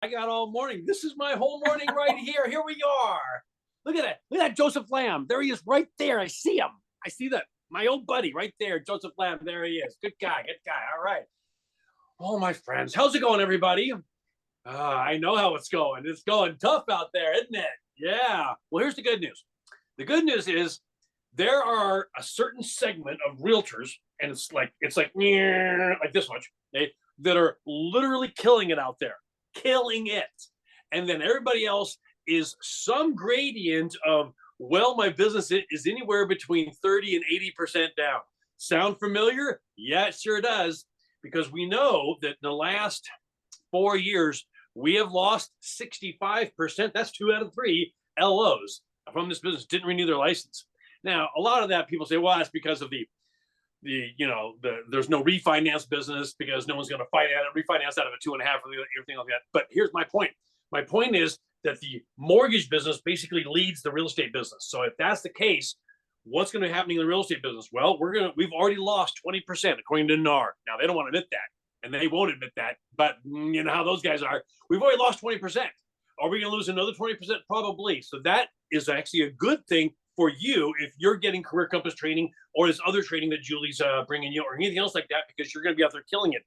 I got all morning. This is my whole morning right here. Here we are. Look at that. Look at that Joseph Lamb. There he is right there. I see him. I see that. My old buddy right there, Joseph Lamb. There he is. Good guy. Good guy. All right. Oh, my friends. How's it going, everybody? I know how it's going. It's going tough out there, isn't it? Yeah. Well, here's the good news. The good news is there are a certain segment of realtors, and it's like this much, okay, that are literally killing it out there. Killing it. And then everybody else is some gradient of, well, my business is anywhere between 30 and 80% down. Sound familiar? Yeah, it sure does. Because we know that in the last 4 years, we have lost 65%. That's 2 out of 3 LOs from this business didn't renew their license. Now, a lot of that people say, well, that's because of there's no refinance business because no one's going to refinance out of a 2.5 or everything like that. But here's my point. My point is that the mortgage business basically leads the real estate business. So if that's the case, what's going to be happening in the real estate business? Well, we've already lost 20% according to N.A.R. Now they don't want to admit that, and they won't admit that. But you know how those guys are. We've already lost 20%. Are we going to lose another 20%? Probably. So that is actually a good thing for you if you're getting Career Compass training or this other training that Julie's bringing you or anything else like that, because you're going to be out there killing it.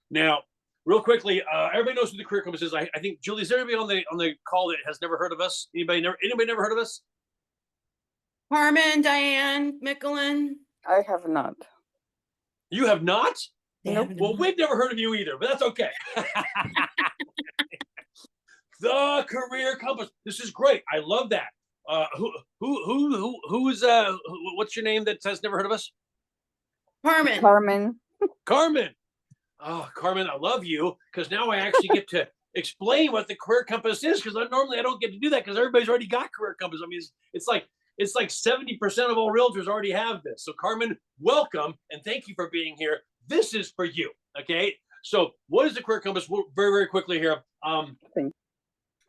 Now, real quickly, everybody knows who the Career Compass is. I think, Julie, is there anybody on the call that has never heard of us? Anybody never heard of us? Carmen, Diane, Mickelin. I have not. You have not? Nope. Well, we've never heard of you either, but that's okay. The Career Compass. This is great. I love that. Who's what's your name that has never heard of us? Carmen. Carmen. Oh, Carmen, I love you because now I actually get to explain what the Career Compass is, because normally I don't get to do that because everybody's already got Career Compass. I mean, it's like 70% of all realtors already have this. So Carmen, welcome and thank you for being here. This is for you. Okay. So what is the Career Compass? Very, very quickly here.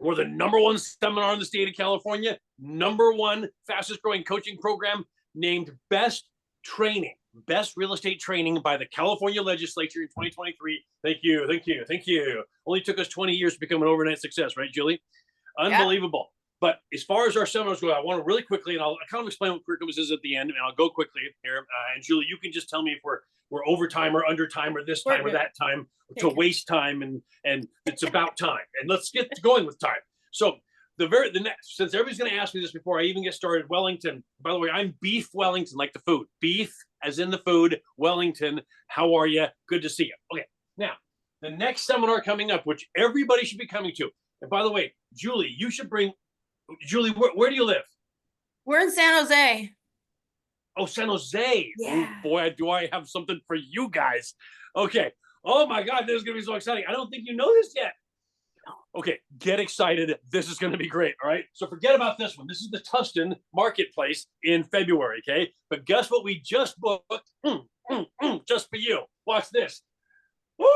We're the #1 seminar in the state of California, #1 fastest growing coaching program, named Best Real Estate Training by the California Legislature in 2023. Thank you. Only took us 20 years to become an overnight success, right, Julie? Unbelievable. Yeah. But as far as our seminars go, I want to really quickly, and I'll kind of explain what Career Compass is at the end, and I'll go quickly here. And Julie, you can just tell me if we're over time or under time or this time or that time to waste time, and it's about time. And let's get going with time. So the next, since everybody's going to ask me this before I even get started, Wellington. By the way, I'm Beef Wellington, like the food. Beef, as in the food. Wellington, how are you? Good to see you. Okay, now the next seminar coming up, which everybody should be coming to. And by the way, Julie, you should bring. Julie, where do you live? We're in San Jose. Oh, San Jose. Yeah. Oh, boy, do I have something for you guys. Okay. Oh, my God, this is going to be so exciting. I don't think you know this yet. Okay, get excited. This is going to be great, all right? So forget about this one. This is the Tustin Marketplace in February, okay? But guess what we just booked? Just for you. Watch this. Woo!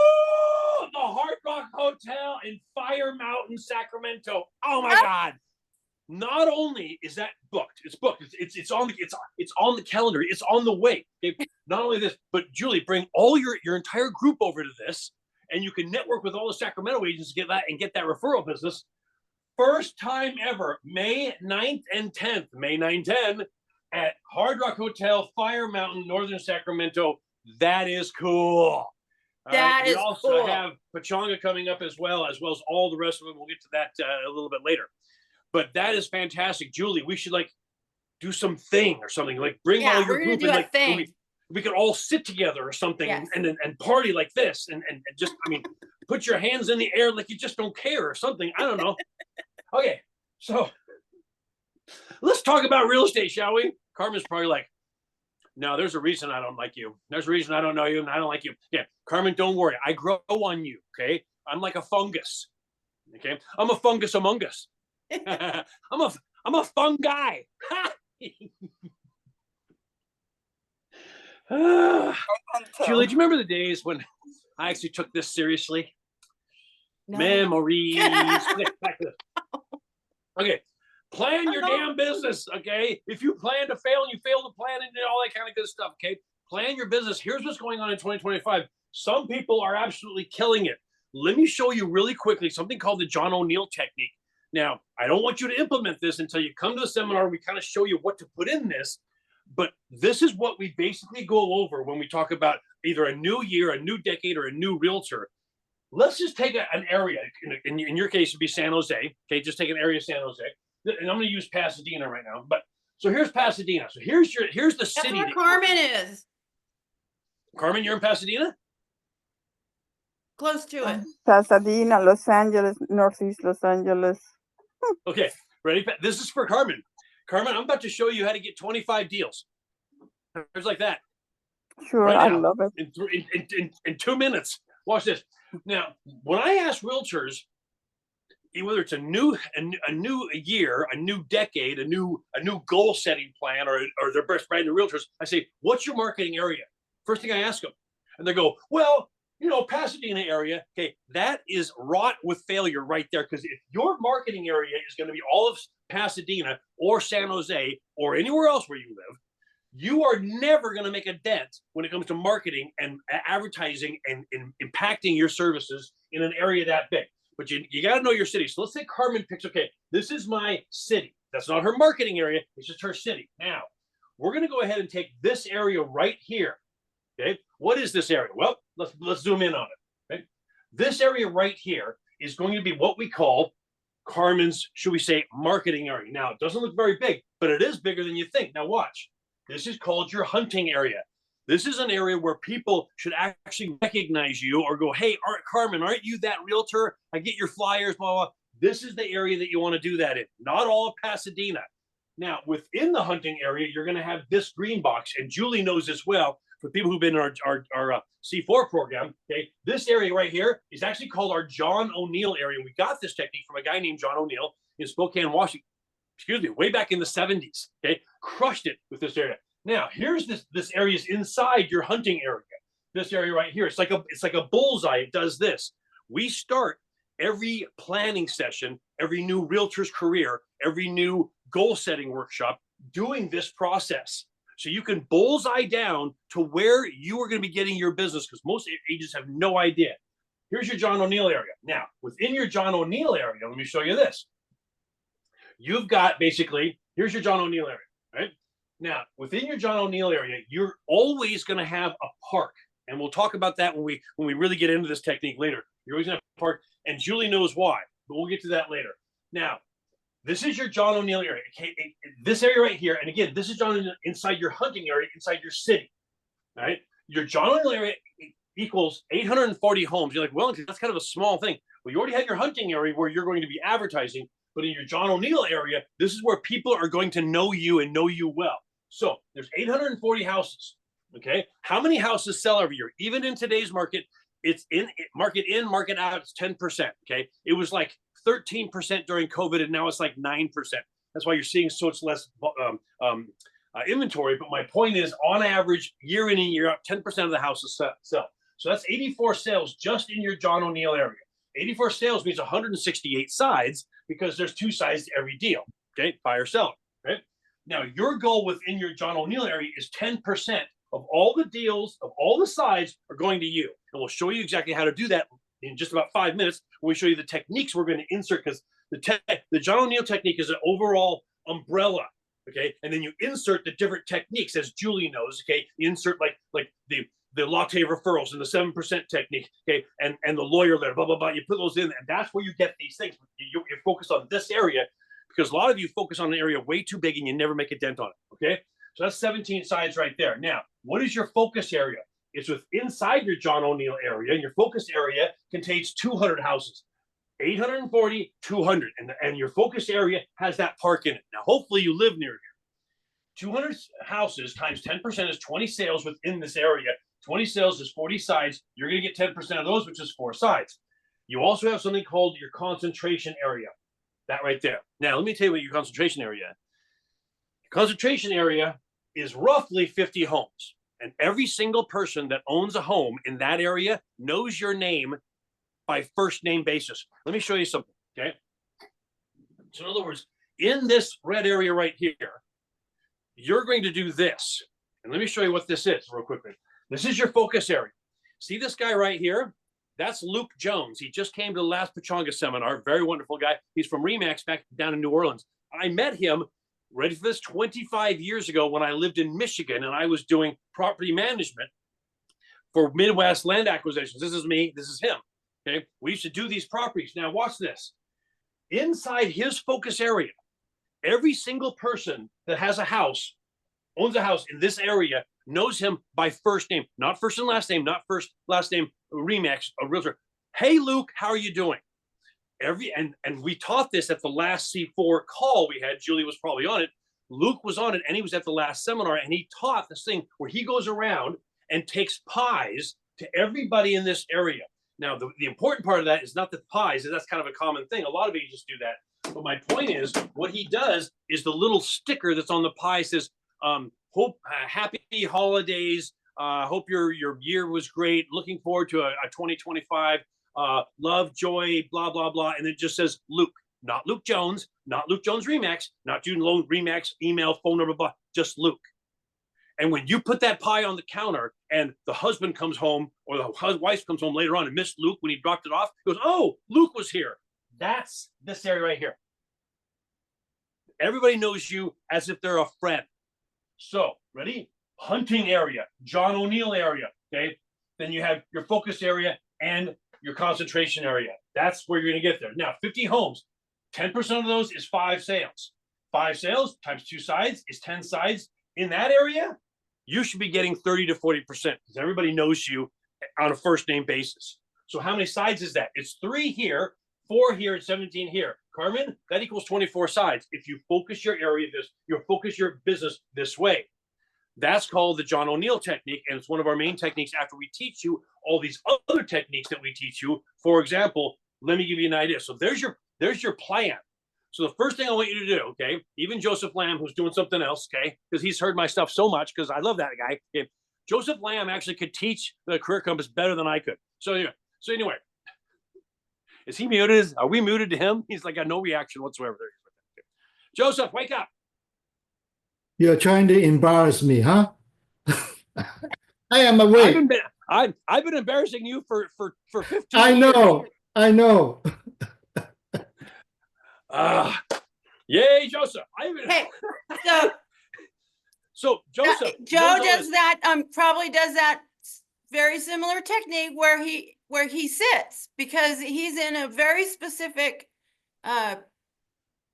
The Hard Rock Hotel in Fire Mountain, Sacramento. Oh, my God. Not only is that booked, it's booked. It's on the calendar. It's on the way. Okay? Not only this, but Julie, bring all your entire group over to this, and you can network with all the Sacramento agents to get that referral business. First time ever, May 9th and 10th, May 9, 10 at Hard Rock Hotel, Fire Mountain, Northern Sacramento. That is cool. That is cool. We also have Pachanga coming up as well as all the rest of them. We'll get to that a little bit later. But that is fantastic. Julie, we should do some thing or something, bring all your group and we could all sit together or something. Yes. and party like this and just, put your hands in the air like you just don't care or something. I don't know. Okay. So let's talk about real estate, shall we? Carmen's probably like, no, there's a reason I don't like you. There's a reason I don't know you and I don't like you. Yeah. Carmen, don't worry. I grow on you. Okay. I'm like a fungus. Okay. I'm a fungus among us. I'm a fun guy. Julie, do you remember the days when I actually took this seriously? No. Memories. Okay. Plan your damn business, okay? If you plan to fail and you fail to plan and all that kind of good stuff, okay? Plan your business. Here's what's going on in 2025. Some people are absolutely killing it. let me show you really quickly something called the John O'Neill technique. Now, I don't want you to implement this until you come to the seminar. We kind of show you what to put in this, but this is what we basically go over when we talk about either a new year, a new decade, or a new realtor. Let's just take an area. In your case, it'd be San Jose. Okay, just take an area of San Jose. And I'm going to use Pasadena right now. But so here's Pasadena. So here's the city. That's where Carmen is. Carmen, you're in Pasadena? Close to it. Pasadena, Los Angeles, Northeast Los Angeles. Okay, ready? This is for Carmen. Carmen, I'm about to show you how to get 25 deals. There's like that. Sure, Right I now, love it. in 2 minutes. Watch this. Now, when I ask realtors, whether it's a new year, a new decade, a new goal setting plan, or their best brand new realtors, I say, "What's your marketing area?" First thing I ask them, and they go, "Well, Pasadena area." Okay, that is wrought with failure right there. Because if your marketing area is going to be all of Pasadena or San Jose or anywhere else where you live, you are never going to make a dent when it comes to marketing and advertising and impacting your services in an area that big. But you got to know your city. So let's say Carmen picks, okay, this is my city. That's not her marketing area. It's just her city. Now, we're going to go ahead and take this area right here. Okay, what is this area? Well, let's zoom in on it. Okay? This area right here is going to be what we call Carmen's, should we say, marketing area. Now, it doesn't look very big, but it is bigger than you think. Now, watch. This is called your hunting area. This is an area where people should actually recognize you or go, "Hey, Carmen, aren't you that realtor? I get your flyers, blah, blah." This is the area that you want to do that in, not all of Pasadena. Now, within the hunting area, you're going to have this green box, and Julie knows this well. For people who've been in our C4 program, okay, this area right here is actually called our John O'Neill area. We got this technique from a guy named John O'Neill in Spokane, Washington. Excuse me, way back in the 70s. Okay, crushed it with this area. Now, here's this area is inside your hunting area. This area right here, it's like a bullseye. It does this. We start every planning session, every new realtor's career, every new goal setting workshop doing this process. So you can bullseye down to where you are going to be getting your business, because most agents have no idea. Here's your John O'Neill area. Now, within your John O'Neill area, let me show you this. You've got basically, here's your John O'Neill area, right? Now, within your John O'Neill area, you're always going to have a park. And we'll talk about that when we really get into this technique later. You're always going to have a park, and Julie knows why, but we'll get to that later. Now, this is your John O'Neill area. Okay, this area right here, and again, this is John O'Neill inside your hunting area, inside your city. All right, your John O'Neill area equals 840 homes. You're like, Wellington, that's kind of a small thing. Well, you already have your hunting area where you're going to be advertising, but in your John O'Neill area, this is where people are going to know you and know you well. So there's 840 houses. Okay, how many houses sell every year? Even in today's market, it's market out. It's 10%. Okay, it was like 13% during COVID, and now it's like 9%. That's why you're seeing so much less inventory. But my point is, on average, year in and year out, 10% of the houses sell. So that's 84 sales just in your John O'Neill area. 84 sales means 168 sides, because there's 2 sides to every deal. Okay, buyer or seller. Right now, your goal within your John O'Neill area is 10% of all the deals, of all the sides, are going to you. And we'll show you exactly how to do that in just about 5 minutes when we show you the techniques we're going to insert, because the John O'Neill technique is an overall umbrella, okay? And then you insert the different techniques, as Julie knows, okay? You insert like the latte referrals and the 7% technique, okay? And the lawyer letter, blah, blah, blah. You put those in, and that's where you get these things. You focus on this area, because a lot of you focus on an area way too big and you never make a dent on it, okay? So that's 17 sides right there. Now, what is your focus area? It's inside your John O'Neill area, and your focus area contains 200 houses. 840, 200, and your focus area has that park in it. Now, hopefully you live near here. 200 houses times 10% is 20 sales within this area. 20 sales is 40 sides. You're going to get 10% of those, which is 4 sides. You also have something called your concentration area. That right there. Now, let me tell you what your concentration area is. Your concentration area is roughly 50 homes. And every single person that owns a home in that area knows your name by first name basis. Let me show you something, okay? So in other words, in this red area right here, you're going to do this. And let me show you what this is real quickly. This is your focus area. See this guy right here? That's Luke Jones. He just came to the last Pechanga seminar. Very wonderful guy. He's from RE/MAX back down in New Orleans. I met him, ready for this, 25 years ago when I lived in Michigan and I was doing property management for Midwest land acquisitions. This is me. This is him. Okay. We used to do these properties. Now watch this. Inside his focus area, every single person that has a house, owns a house in this area, knows him by first name, not first and last name, not first, last name, RE/MAX, a realtor. Hey, Luke, how are you doing? And we taught this at the last C4 call we had. Julie was probably on it. Luke was on it, and he was at the last seminar, and he taught this thing where he goes around and takes pies to everybody in this area. Now, the important part of that is not the pies, that's kind of a common thing. A lot of agents do that. But my point is, what he does is the little sticker that's on the pie says, hope happy holidays. Hope your year was great. Looking forward to a 2025. Love, joy, blah, blah, blah. And it just says Luke, not Luke Jones, not Luke Jones RE/MAX, not June Loan RE/MAX, email, phone number, blah, just Luke. And when you put that pie on the counter and the husband comes home or the wife comes home later on and missed Luke when he dropped it off, goes, oh, Luke was here. That's this area right here. Everybody knows you as if they're a friend. So, ready? Hunting area, John O'Neill area, okay? Then you have your focus area and your concentration area. That's where you're gonna get there. Now, 50 homes, 10% of those is 5 sales. 5 sales times 2 sides is 10 sides. In that area, you should be getting 30 to 40% because everybody knows you on a first name basis. So how many sides is that? It's 3 here, 4 here, and 17 here. Carmen, that equals 24 sides. If you focus your area you focus your business this way. That's called the John O'Neill technique, and it's one of our main techniques after we teach you all these other techniques that we teach you. For example, let me give you an idea. So there's your plan. So the first thing I want you to do, okay, even Joseph Lamb, who's doing something else, okay, because he's heard my stuff so much, because I love that guy. Okay? Joseph Lamb actually could teach the Career Compass better than I could. So anyway, is he muted? Are we muted to him? He's like got no reaction whatsoever. Joseph, wake up. You're trying to embarrass me, huh? I am awake. I've been embarrassing you for 15 years. I know. Yay, Joseph. Hey, so Joseph. Joe does that, probably does that very similar technique where he sits because he's in a very specific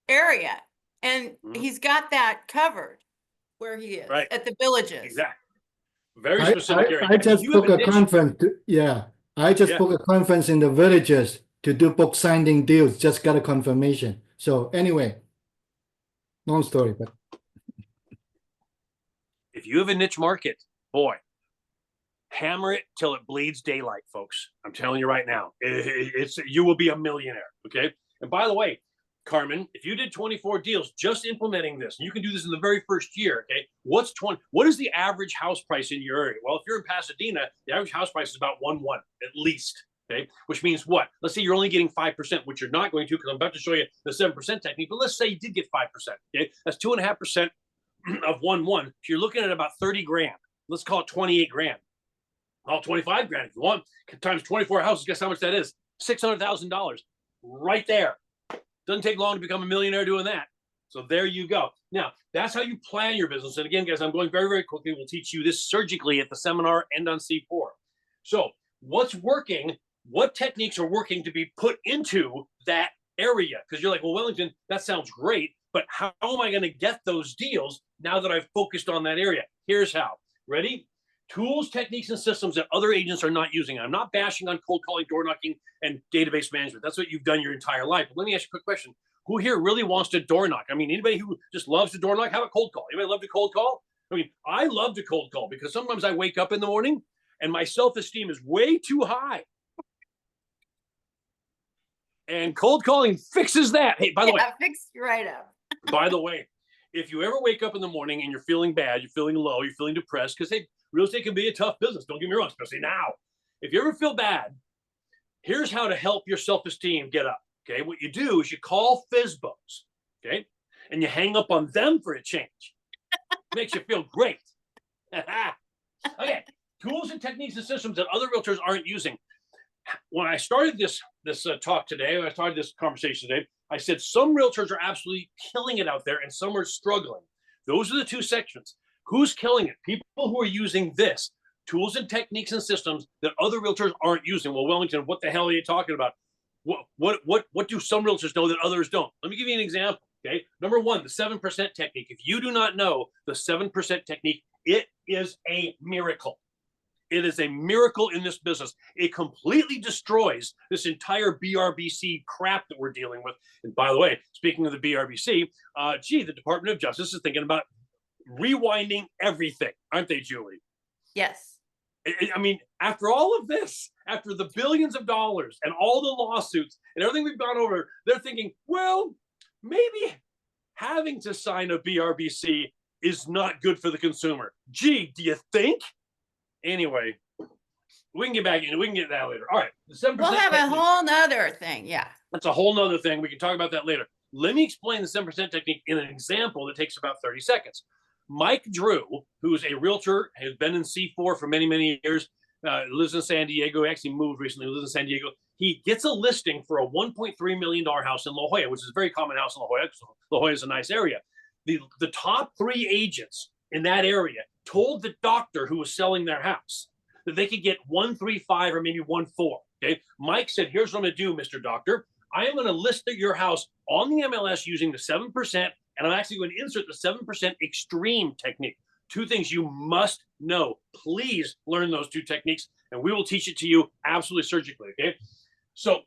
area and he's got that covered where he is at the villages. Exactly. Very specific area. I just booked a conference. I just booked a conference in the villages to do book signing deals. Just got a confirmation. So anyway, long story, but if you have a niche market, boy, hammer it till it bleeds daylight, folks. I'm telling you right now, you will be a millionaire. Okay. And by the way, Carmen, if you did 24 deals just implementing this, and you can do this in the very first year, okay? What is the average house price in your area? Well, if you're in Pasadena, the average house price is about 1.1 at least, okay? Which means what? Let's say you're only getting 5%, which you're not going to, because I'm about to show you the 7% technique, but let's say you did get 5%, okay? That's 2.5% of 1.1. So you're looking at about 30 grand. Let's call it 28 grand. Call it 25 grand if you want. Times 24 houses, guess how much that is? $600,000 right there. Doesn't take long to become a millionaire doing that. So there you go. Now, that's how you plan your business. And again, guys, I'm going very, very quickly. We'll teach you this surgically at the seminar and on C4. So what's working? What techniques are working to be put into that area? Because you're like, well, Wellington, that sounds great, but how am I going to get those deals now that I've focused on that area? Here's how. Ready? Tools, techniques, and systems that other agents are not using. I'm not bashing on cold calling, door knocking, and database management. That's what you've done your entire life. But let me ask you a quick question. Who here really wants to door knock? I mean, anybody who just loves to door knock, how about cold call? Anybody love to cold call? I mean, I love to cold call because sometimes I wake up in the morning and my self-esteem is way too high. And cold calling fixes that. Hey, by the way. Fix you right up. By the way, if you ever wake up in the morning and you're feeling bad, you're feeling low, you're feeling depressed, because hey, real estate can be a tough business. Don't get me wrong, especially now. If you ever feel bad, here's how to help your self-esteem get up. Okay, what you do is you call FISBOs, okay, and you hang up on them for a change. Makes you feel great. Okay, tools and techniques and systems that other realtors aren't using. when I started this talk today, when I started this conversation today, I said some realtors are absolutely killing it out there and some are struggling. Those are the two sections. Who's killing it? People who are using this, tools and techniques and systems that other realtors aren't using. Well, Wellington, what the hell are you talking about? What do some realtors know that others don't? Let me give you an example. Okay. Number one, the 7% technique. If you do not know the 7% technique, it is a miracle. It is a miracle in this business. It completely destroys this entire BRBC crap that we're dealing with. And by the way, speaking of the BRBC, the Department of Justice is thinking about rewinding everything, aren't they, Julie? Yes. I mean, after all of this, after the billions of dollars and all the lawsuits and everything we've gone over, they're thinking, well, maybe having to sign a BRBC is not good for the consumer. Gee, do you think? Anyway, we can get back into, we can get that later. All right. The 7% We'll have technique, a whole nother thing. Yeah. that's a whole nother thing. We can talk about that later. Let me explain the 7% technique in an example that takes about 30 seconds. Mike Drew, who is a realtor, has been in C4 for many, many years, lives in San Diego. He actually moved recently, lives in San Diego. He gets a listing for a $1.3 million house in La Jolla, which is a very common house in La Jolla. La Jolla is a nice area. The top 3 agents in that area told the doctor who was selling their house that they could get 135 or maybe 14. Okay. Mike said, here's what I'm going to do, Mr. Doctor. I am going to list your house on the MLS using the 7%, and I'm actually going to insert the 7% extreme technique. 2 things you must know. Please learn those 2 techniques, and we will teach it to you absolutely surgically. Okay. So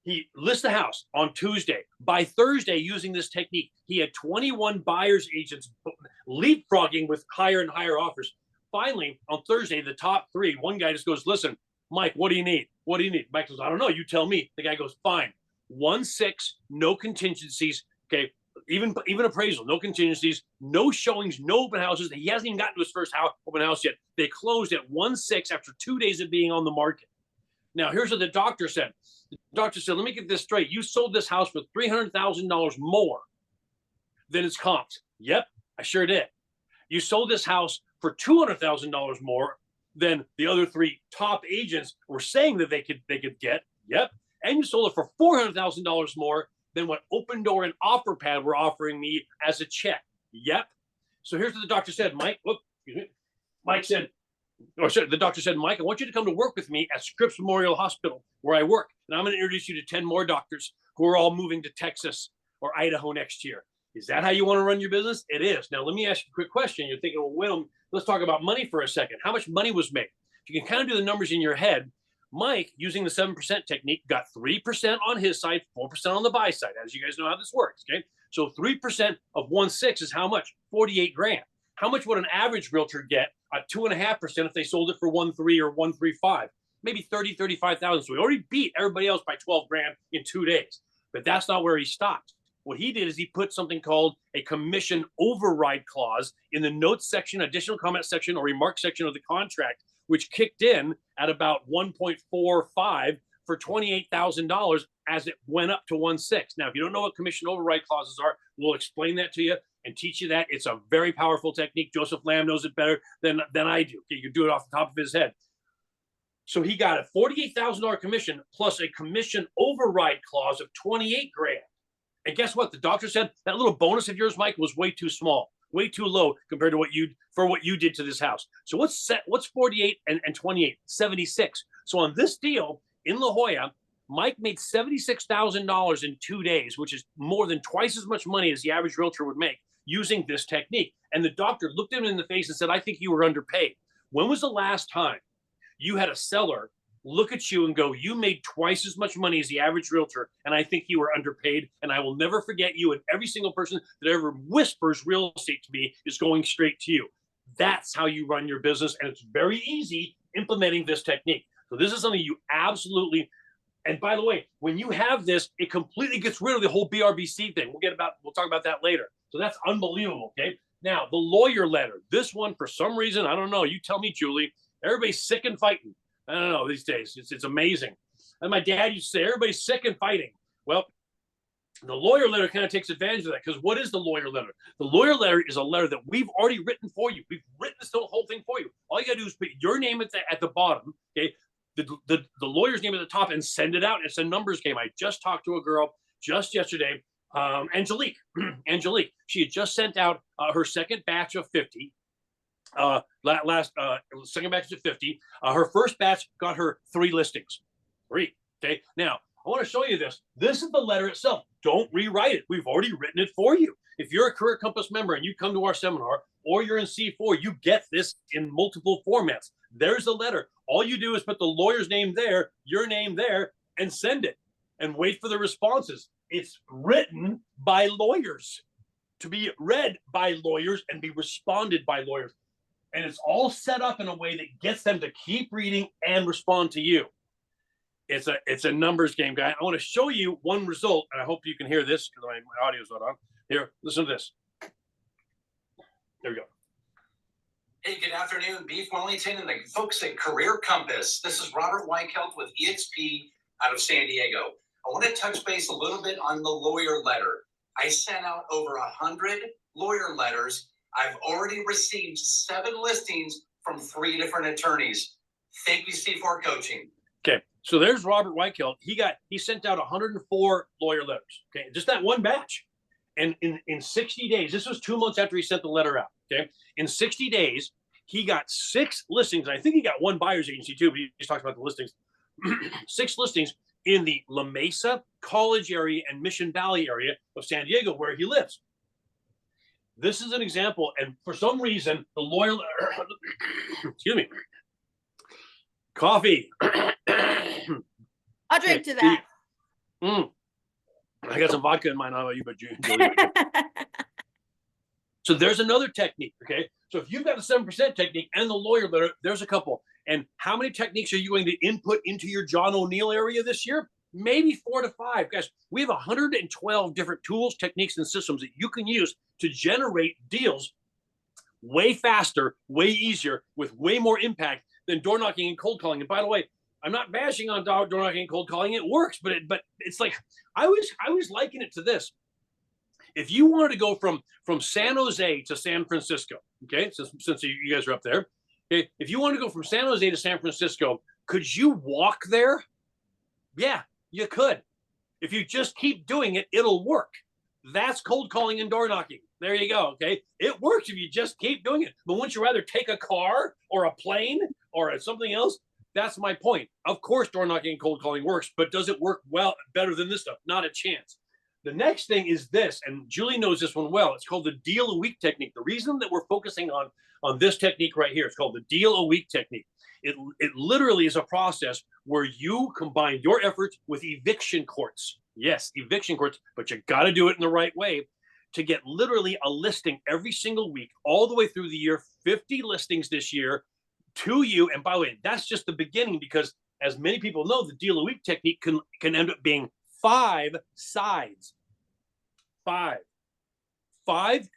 he lists the house on Tuesday. By Thursday, using this technique, he had 21 buyer's agents leapfrogging with higher and higher offers. Finally, on Thursday, the top 3, one guy just goes, listen, Mike, what do you need? What do you need? Mike goes, I don't know. You tell me. The guy goes, fine. 1-6, no contingencies. Okay. Even appraisal, no contingencies, no showings, no open houses. He hasn't even gotten to his first open house yet. They closed at 1-6 after 2 days of being on the market. Now, here's what the doctor said. The doctor said, let me get this straight. You sold this house for $300,000 more than its comps. Yep, I sure did. You sold this house for $200,000 more than the other 3 top agents were saying that they could get. Yep. And you sold it for $400,000 more than what Open Door and OfferPad were offering me as a check. Yep. So here's what the doctor said, Mike. Whoop, excuse me. Mike said, or sorry, the doctor said, Mike, I want you to come to work with me at Scripps Memorial Hospital, where I work. And I'm going to introduce you to 10 more doctors who are all moving to Texas or Idaho next year. Is that how you want to run your business? It is. Now, let me ask you a quick question. You're thinking, well, Will, let's talk about money for a second. How much money was made? If you can kind of do the numbers in your head, Mike, using the 7% technique, got 3% on his side, 4% on the buy side, as you guys know how this works, okay? So 3% of 1.6 is how much? 48 grand. How much would an average realtor get at 2.5% if they sold it for 1.3 or 1.35? Maybe 30, 35,000. So we already beat everybody else by 12 grand in 2 days. But that's not where he stopped. What he did is he put something called a commission override clause in the notes section, additional comment section, or remark section of the contract, which kicked in at about 1.45 for $28,000 as it went up to 1.6. Now, if you don't know what commission override clauses are, we'll explain that to you and teach you that. It's a very powerful technique. Joseph Lamb knows it better than I do. Okay, you can do it off the top of his head. So he got a $48,000 commission plus a commission override clause of 28 grand. And guess what? The doctor said that little bonus of yours, Mike, was way too small, way too low compared to what you did to this house. So what's 48 and 28? 76. So on this deal in La Jolla, Mike made $76,000 in 2 days, which is more than twice as much money as the average realtor would make using this technique. And the doctor looked him in the face and said, I think you were underpaid. When was the last time you had a seller look at you and go, you made twice as much money as the average realtor, and I think you were underpaid, and I will never forget you, and every single person that ever whispers real estate to me is going straight to you. That's how you run your business, and it's very easy implementing this technique. So this is something you absolutely, and by the way, when you have this, it completely gets rid of the whole BRBC thing. We'll talk about that later. So that's unbelievable, okay? Now, the lawyer letter, this one, for some reason, I don't know, you tell me, Julie, everybody's sick and fighting. I don't know these days. It's amazing. And my dad used to say, everybody's sick and fighting. Well, the lawyer letter kind of takes advantage of that, because what is the lawyer letter? The lawyer letter is a letter that we've already written for you. We've written this whole thing for you. All you got to do is put your name at the bottom, okay? the lawyer's name at the top and send it out. It's a numbers game. I just talked to a girl just yesterday, Angelique. Angelique, she had just sent out her second batch of 50. Second batch of 50. Her first batch got her 3 listings. 3. Okay. Now I want to show you this. This is the letter itself. Don't rewrite it. We've already written it for you. If you're a Career Compass member and you come to our seminar, or you're in C4, you get this in multiple formats. There's the letter. All you do is put the lawyer's name there, your name there, and send it, and wait for the responses. It's written by lawyers, to be read by lawyers and be responded by lawyers. And it's all set up in a way that gets them to keep reading and respond to you. It's a numbers game, guy. I want to show you one result, and I hope you can hear this because my audio's not on. Here, listen to this. There we go. Hey, good afternoon, Beef Wellington and the folks at Career Compass. This is Robert Weichelt with EXP out of San Diego. I want to touch base a little bit on the lawyer letter. I sent out over 100 lawyer letters. I've already received 7 listings from 3 different attorneys. Thank you, C4 Coaching. Okay, so there's Robert Weichelt. He sent out 104 lawyer letters. Okay, just that one batch. And in 60 days, this was 2 months after he sent the letter out. Okay, in 60 days, he got 6 listings. I think he got 1 buyer's agency too, but he just talks about the listings. 6 listings in the La Mesa, College area, and Mission Valley area of San Diego, where he lives. This is an example, and for some reason, the lawyer, excuse me, coffee. I'll drink to that. I got some vodka in mine. I don't know about you, but you enjoy it. So there's another technique, okay? So if you've got a 7% technique and the lawyer letter, there's a couple. And how many techniques are you going to input into your John O'Neill area this year? Maybe 4 to 5. Guys, we have 112 different tools, techniques, and systems that you can use to generate deals way faster, way easier, with way more impact than door knocking and cold calling. And by the way, I'm not bashing on door knocking and cold calling. It works, but it's like I always liken it to this. If you wanted to go from San Jose to San Francisco, okay, since you guys are up there, okay, if you want to go from San Jose to San Francisco, could you walk there? Yeah, you could. If you just keep doing it, it'll work. That's cold calling and door knocking. There you go. Okay, it works if you just keep doing it. But wouldn't you rather take a car or a plane or something else? That's my point. Of course, door knocking and cold calling works, but does it work better than this stuff? Not a chance. The next thing is this, and Julie knows this one well. It's called the deal a week technique. The reason that we're focusing on this technique right here, it's called the deal a week technique. It literally is a process where you combine your efforts with eviction courts. Yes, eviction courts, but you got to do it in the right way to get literally a listing every single week, all the way through the year, 50 listings this year to you. And by the way, that's just the beginning, because as many people know, the deal a week technique can end up being 5 sides. 5.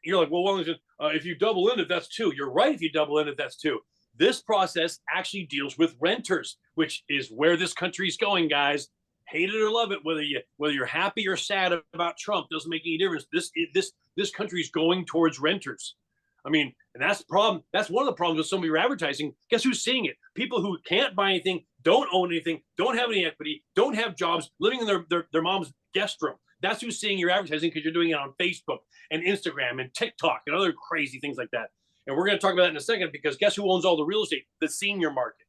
You're like, well, if you double in it, that's 2. You're right. If you double in it, that's 2. This process actually deals with renters, which is where this country's going, guys. Hate it or love it, whether you're happy or sad about Trump, doesn't make any difference. This country's going towards renters. I mean, and that's the problem. That's one of the problems with some of your advertising. Guess who's seeing it? People who can't buy anything, don't own anything, don't have any equity, don't have jobs, living in their mom's guest room. That's who's seeing your advertising, because you're doing it on Facebook and Instagram and TikTok and other crazy things like that. And we're going to talk about that in a second, because guess who owns all the real estate? The senior market.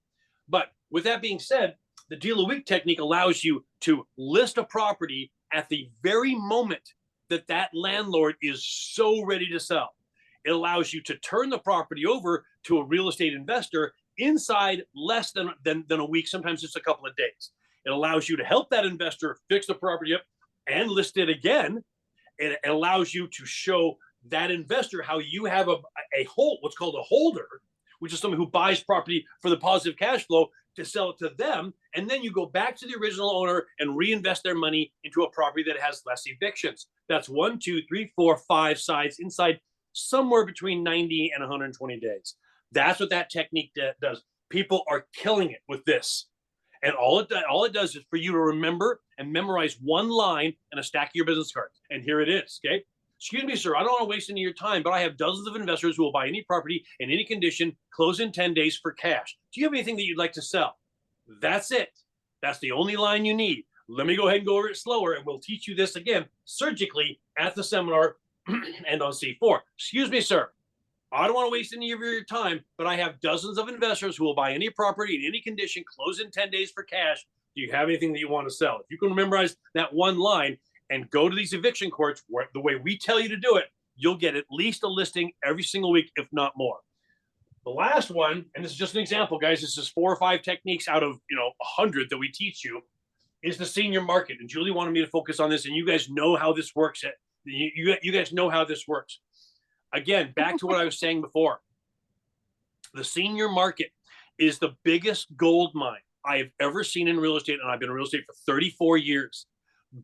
But with that being said, the deal a week technique allows you to list a property at the very moment that landlord is so ready to sell. It allows you to turn the property over to a real estate investor inside less than a week, sometimes just a couple of days. It allows you to help that investor fix the property up and list it again. And it allows you to show that investor how you have what's called a holder, which is someone who buys property for the positive cash flow to sell it to them. And then you go back to the original owner and reinvest their money into a property that has less evictions. That's 1, 2, 3, 4, 5 sides inside somewhere between 90 and 120 days. That's what that technique does. People are killing it with this. And all it does is for you to remember and memorize one line and a stack of your business cards. And here it is, okay? Excuse me, sir, I don't want to waste any of your time, but I have dozens of investors who will buy any property in any condition, close in 10 days for cash. Do you have anything that you'd like to sell? That's it. That's the only line you need. Let me go ahead and go over it slower, and we'll teach you this again surgically at the seminar and on C4. Excuse me, sir. I don't want to waste any of your time, but I have dozens of investors who will buy any property in any condition, close in 10 days for cash. Do you have anything that you want to sell? If you can memorize that one line and go to these eviction courts where the way we tell you to do it, you'll get at least a listing every single week, if not more. The last one, and this is just an example, guys, this is 4 or 5 techniques out of 100 that we teach you, is the senior market. And Julie wanted me to focus on this, and you guys know how this works. You guys know how this works. Again, back to what I was saying before. The senior market is the biggest gold mine I have ever seen in real estate, and I've been in real estate for 34 years.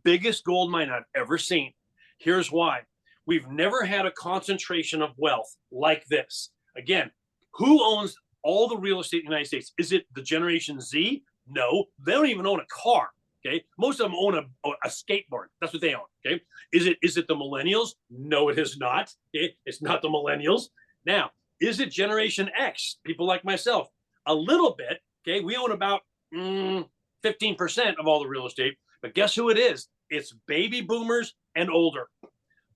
Biggest gold mine I've ever seen. Here's why. We've never had a concentration of wealth like this. Again, who owns all the real estate in the United States? Is it the Generation Z? No, they don't even own a car. Okay, most of them own a skateboard. That's what they own. Okay, is it the millennials? No, it is not. Okay, it's not the millennials. Now, is it Generation X? People like myself, a little bit. Okay, we own about 15% of all the real estate. But guess who it is? It's baby boomers and older.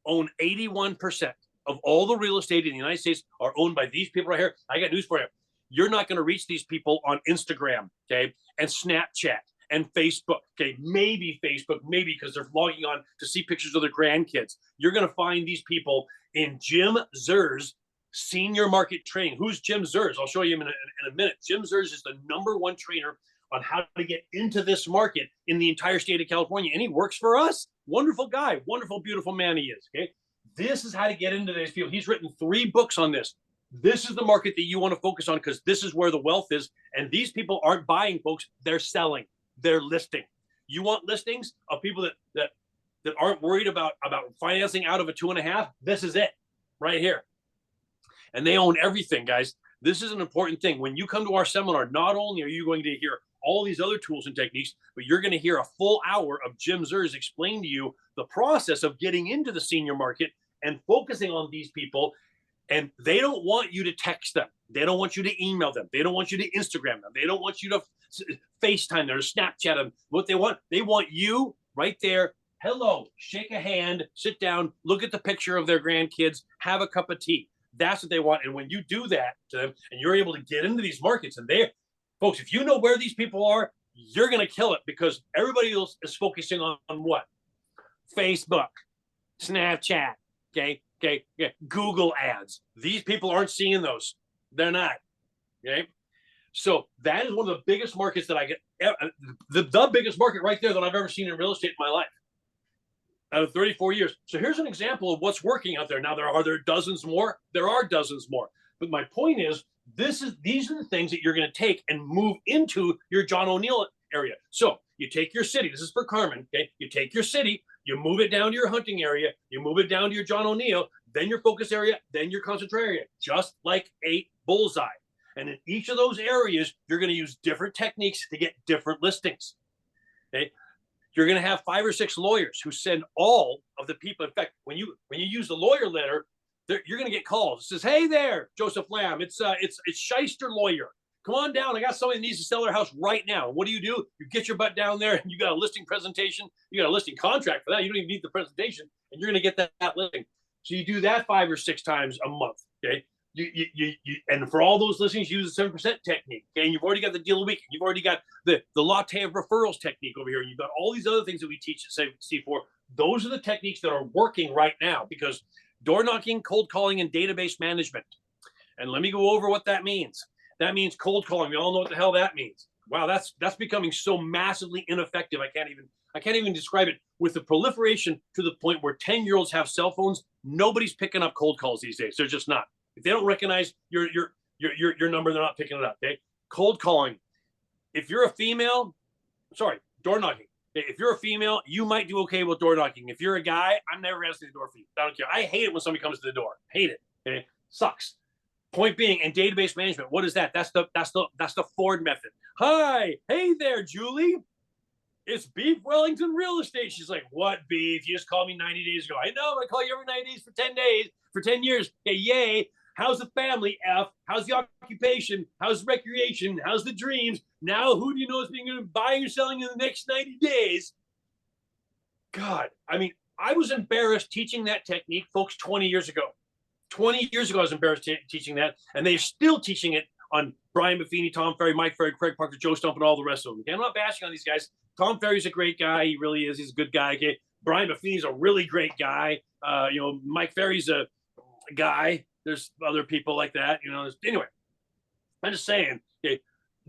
Own 81% of all the real estate in the United States are owned by these people right here. I got news for you. You're not going to reach these people on Instagram, okay, and Snapchat and Facebook, okay, maybe Facebook, maybe because they're logging on to see pictures of their grandkids. You're going to find these people in Jim Zer's senior market training. Who's Jim Zers? I'll show you him in a minute. Jim Zers is the #1 trainer on how to get into this market in the entire state of California, and he works for us. Wonderful guy, wonderful, beautiful man he is, okay? This is how to get into this field. He's written 3 books on this. This is the market that you want to focus on because this is where the wealth is. And these people aren't buying, folks. They're selling. They're listing. You want listings of people that aren't worried about financing out of a 2.5? This is it right here. And they own everything, guys. This is an important thing. When you come to our seminar, not only are you going to hear all these other tools and techniques, but you're going to hear a full hour of Jim Zers explain to you the process of getting into the senior market and focusing on these people. And they don't want you to text them. They don't want you to email them. They don't want you to Instagram them. They don't want you to FaceTime them or Snapchat them. What they want you right there. Hello, shake a hand, sit down, look at the picture of their grandkids, have a cup of tea. That's what they want. And when you do that to them and you're able to get into these markets, and folks, if you know where these people are, you're going to kill it because everybody else is focusing on what? Facebook, Snapchat, okay, Google ads. These people aren't seeing those. They're not, okay? So that is one of the biggest markets that I get, the biggest market right there that I've ever seen in real estate in my life out of 34 years. So here's an example of what's working out there. Now, are there dozens more? There are dozens more. But my point is, these are the things that you're going to take and move into your John O'Neill area. So you take your city. This is for Carmen, okay? You take your city, you move it down to your hunting area, you move it down to your John O'Neill, then your focus area, then your concentrate area, just like a bullseye. And in each of those areas, you're going to use different techniques to get different listings, okay? You're going to have 5 or 6 lawyers who send all of the people. In fact, when you use the lawyer letter, you're going to get calls. It says, "Hey there, Joseph Lamb. It's Shyster Lawyer. Come on down. I got somebody that needs to sell their house right now." What do? You get your butt down there, and you got a listing presentation. You got a listing contract for that. You don't even need the presentation, and you're going to get that listing. So you do that 5 or 6 times a month. Okay. And for all those listings, use the 7% technique. Okay, and you've already got the deal of the week. You've already got the latte of referrals technique over here. You've got all these other things that we teach at C4. Those are the techniques that are working right now because door knocking, cold calling, and database management. And let me go over what that means. That means cold calling. We all know what the hell that means. Wow, that's becoming so massively ineffective. I can't even describe it. With the proliferation to the point where 10-year-olds have cell phones, nobody's picking up cold calls these days. They're just not. If they don't recognize your number, they're not picking it up. Okay, cold calling. If you're a female, door knocking. If you're a female, you might do okay with door knocking. If you're a guy, I'm never answering the door for you. I don't care. I hate it when somebody comes to the door. Hate it. Okay, sucks. Point being, in database management, what is that? That's the Ford method. "Hi, hey there, Julie. It's Beef Wellington Real Estate." She's like, "What, Beef? You just called me 90 days ago." "I know. I call you every 90 days for 10 days, for 10 years. Okay, yay. How's the family? F. How's the occupation? How's the recreation? How's the dreams? Now, who do you know is being going to buying or selling in the next 90 days? God, I mean, I was embarrassed teaching that technique, folks, 20 years ago. 20 years ago, I was embarrassed teaching that, and they're still teaching it on Brian Buffini, Tom Ferry, Mike Ferry, Craig Parker, Joe Stump, and all the rest of them. Okay? I'm not bashing on these guys. Tom Ferry's a great guy. He really is. He's a good guy. Okay? Brian Buffini's a really great guy. Mike Ferry's a guy. There's other people like that. Anyway, I'm just saying, okay,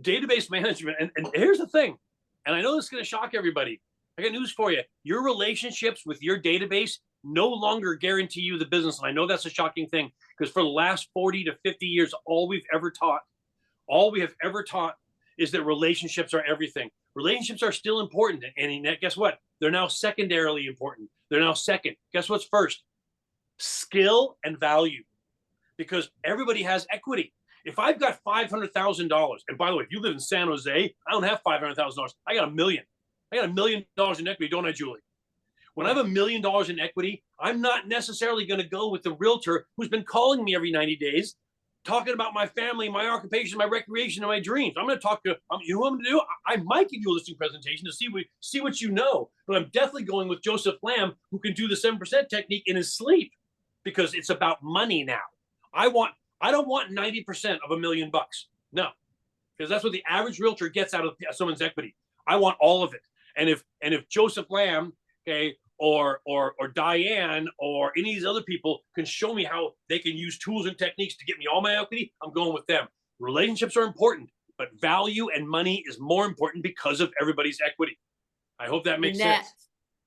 database management. And here's the thing, and I know this is going to shock everybody. I got news for you. Your relationships with your database no longer guarantee you the business. And I know that's a shocking thing, because for the last 40 to 50 years, all we have ever taught is that relationships are everything. Relationships are still important. And guess what? They're now secondarily important. They're now second. Guess what's first? Skill and value. Because everybody has equity. If I've got $500,000, and by the way, if you live in San Jose, I don't have $500,000. I got $1 million. I got $1 million in equity, don't I, Julie? When I have $1 million in equity, I'm not necessarily going to go with the realtor who's been calling me every 90 days, talking about my family, my occupation, my recreation, and my dreams. I'm going to talk to you know what I'm going to do? I might give you a listing presentation to see what you know, but I'm definitely going with Joseph Lamb, who can do the 7% technique in his sleep, because it's about money now. I don't want 90% of $1 million. No, because that's what the average realtor gets out of someone's equity. I want all of it. And if Joseph Lamb, okay, or Diane or any of these other people can show me how they can use tools and techniques to get me all my equity, I'm going with them. Relationships are important, but value and money is more important because of everybody's equity. I hope that makes sense.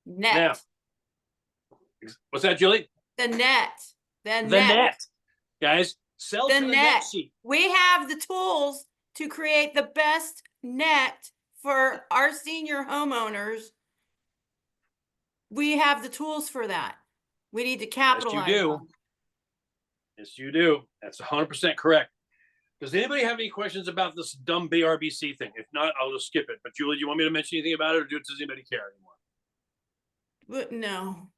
Net. Now, what's that, Julie? The net. The net. Guys, sell The to the net. net sheet. We have the tools to create the best net for our senior homeowners. We have the tools for that. We need to capitalize. Yes, you do. on. Yes, you do. That's 100% correct. Does anybody have any questions about this dumb BRBC thing? If not, I'll just skip it. But Julie, do you want me to mention anything about it, or does anybody care anymore? But no.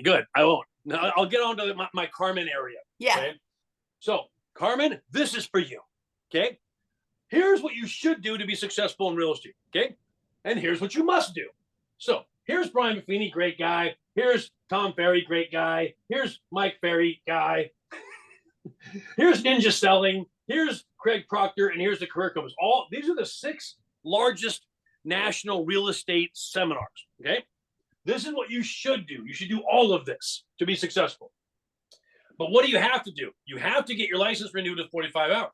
Good. I won't. Now, I'll get on to my Carmen area. Yeah. Okay? So, Carmen, this is for you. Okay? Here's what you should do to be successful in real estate. Okay? And here's what you must do. So, here's Brian Buffini, great guy. Here's Tom Ferry, great guy. Here's Mike Ferry, guy. Here's Ninja Selling. Here's Craig Proctor, and here's the Career Compass. These are the 6 largest national real estate seminars. Okay? This is what you should do. You should do all of this to be successful. But what do you have to do? You have to get your license renewed in 45 hours.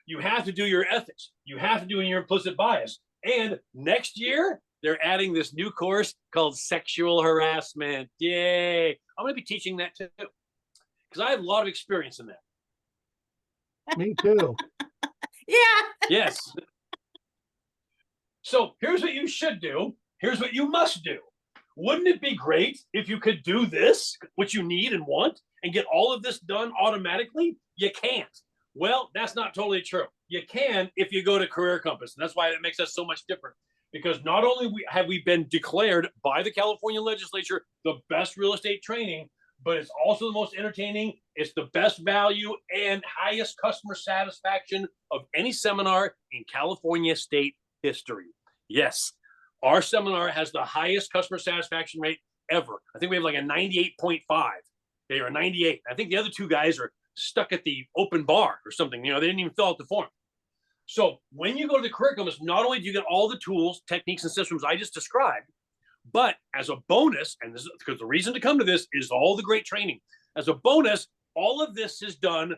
You have to do your ethics. You have to do your implicit bias. And next year, they're adding this new course called sexual harassment. Yay. I'm going to be teaching that too, because I have a lot of experience in that. Me too. Yeah. Yes. So here's what you should do. Here's what you must do. Wouldn't it be great if you could do this, what you need and want, and get all of this done automatically? You can't. Well, that's not totally true. You can if you go to Career Compass. And that's why it makes us so much different. Because not only have we been declared by the California legislature the best real estate training, but it's also the most entertaining. It's the best value and highest customer satisfaction of any seminar in California state history. Yes. Our seminar has the highest customer satisfaction rate ever. I think we have like a 98.5. Okay, or 98. I think the other 2 guys are stuck at the open bar or something. They didn't even fill out the form. So when you go to the Career Compass, not only do you get all the tools, techniques, and systems I just described, but as a bonus, and this is because the reason to come to this is all the great training. As a bonus, all of this is done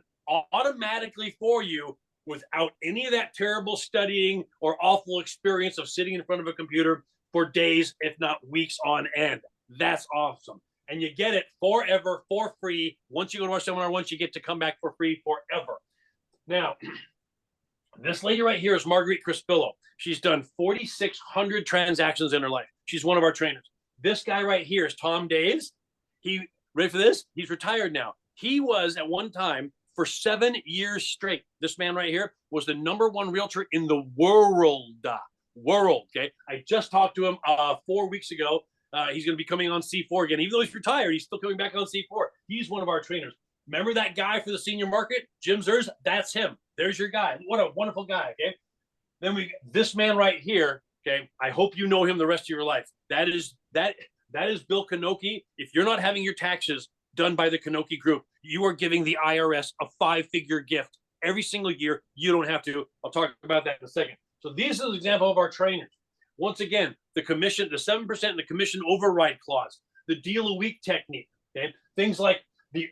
automatically for you without any of that terrible studying or awful experience of sitting in front of a computer for days, if not weeks on end. That's awesome. And you get it forever for free. Once you go to our seminar, once you get to come back for free forever. Now, this lady right here is Marguerite Crispillo. She's done 4,600 transactions in her life. She's one of our trainers. This guy right here is Tom Daves. Ready for this? He's retired now. He was at one time for 7 years straight. This man right here was the #1 realtor in the world. Okay. I just talked to him 4 weeks ago. He's going to be coming on C4 again. Even though he's retired, he's still coming back on C4. He's one of our trainers. Remember that guy for the senior market, Jim Zers? That's him. There's your guy. What a wonderful guy. Okay. Then this man right here. Okay. I hope you know him the rest of your life. That is Bill Kanoki. If you're not having your taxes done by the Kanoki Group, you are giving the IRS a 5-figure gift every single year. You don't have to. I'll talk about that in a second. So these are an example of our trainers. Once again, the commission, the 7% and the commission override clause, the deal a week technique. Okay. Things like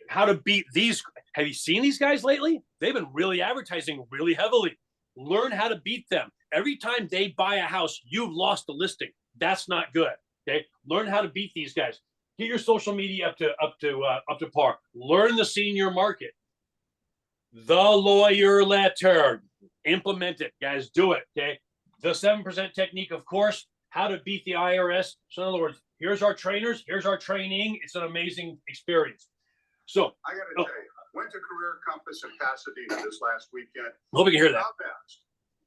how to beat these. Have you seen these guys lately? They've been really advertising really heavily. Learn how to beat them. Every time they buy a house, you've lost the listing. That's not good. Okay. Learn how to beat these guys. Get your social media up to par. Learn the senior market. The lawyer letter. Implement it, guys. Do it. Okay. The 7% technique, of course. How to beat the IRS. So in other words, here's our trainers. Here's our training. It's an amazing experience. So I got to tell you, I went to Career Compass in Pasadena this last weekend. Hope you can hear that.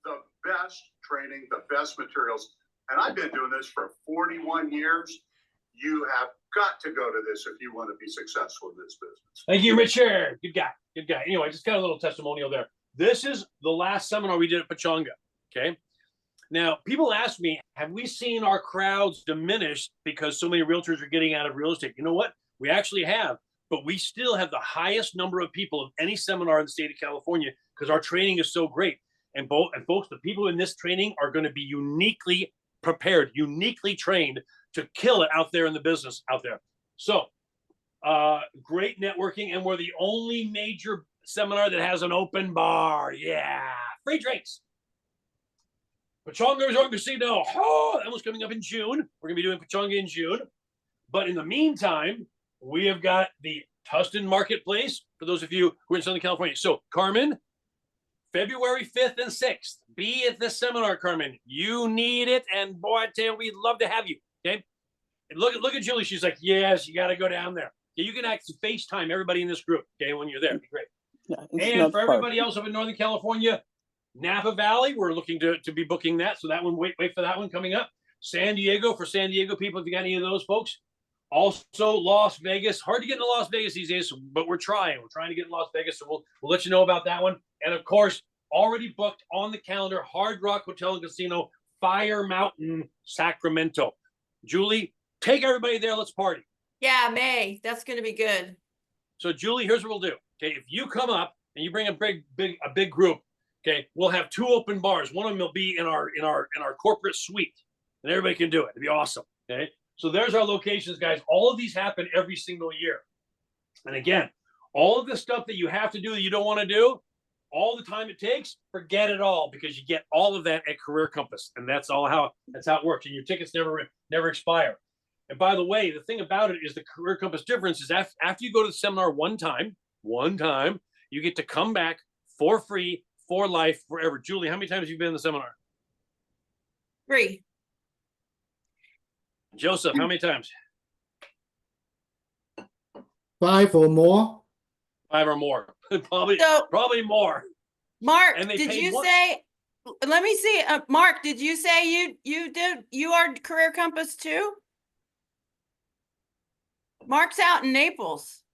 The best training, the best materials. And I've been doing this for 41 years. You have got to go to this if you want to be successful in this business. Thank you, Richard. Good guy. Good guy. Anyway, just got a little testimonial there. This is the last seminar we did at Pechanga. Okay. Now, people ask me, have we seen our crowds diminish because so many realtors are getting out of real estate? You know what? We actually have. But we still have the highest number of people of any seminar in the state of California because our training is so great. And folks, the people in this training are going to be uniquely prepared, uniquely trained to kill it out there in the business out there. So great networking. And we're the only major seminar that has an open bar. Yeah. Free drinks. Pechanga Resort Casino. Oh, that one's coming up in June. We're going to be doing Pechanga in June. But in the meantime, we have got the Tustin Marketplace for those of you who are in Southern California. So, Carmen, February 5th and 6th, be at this seminar, Carmen. You need it. And boy, I tell you, we'd love to have you. Okay. And look at Julie. She's like, yes, you got to go down there. Okay, you can actually FaceTime everybody in this group. Okay, when you're there. It'd be great. Yeah, And for everybody else up in Northern California, Napa Valley, we're looking to be booking that. So that one, wait for that one coming up. San Diego, for San Diego people, if you got any of those folks. Also, Las Vegas. Hard to get into Las Vegas these days, but we're trying. We're trying to get in Las Vegas, so we'll let you know about that one. And of course, already booked on the calendar, Hard Rock Hotel and Casino, Fire Mountain, Sacramento. Julie, take everybody there. Let's party. Yeah, May. That's going to be good. So, Julie, here's what we'll do. Okay, if you come up and you bring a big group, okay, we'll have 2 open bars. One of them will be in our corporate suite, and everybody can do it. It'd be awesome. Okay. So there's our locations, guys. All of these happen every single year. And again, all of the stuff that you have to do that you don't want to do, all the time it takes, forget it all, because you get all of that at Career Compass. And that's how it works. And your tickets never expire. And by the way, the thing about it is the Career Compass difference is after you go to the seminar one time, you get to come back for free, for life, forever. Julie, how many times have you been in the seminar? 3. Joseph, how many times? 5 or more. 5 or more. Probably more. Mark, And they did paid you more. say, let me see, Mark, did you say you are Career Compass too? Mark's out in Naples.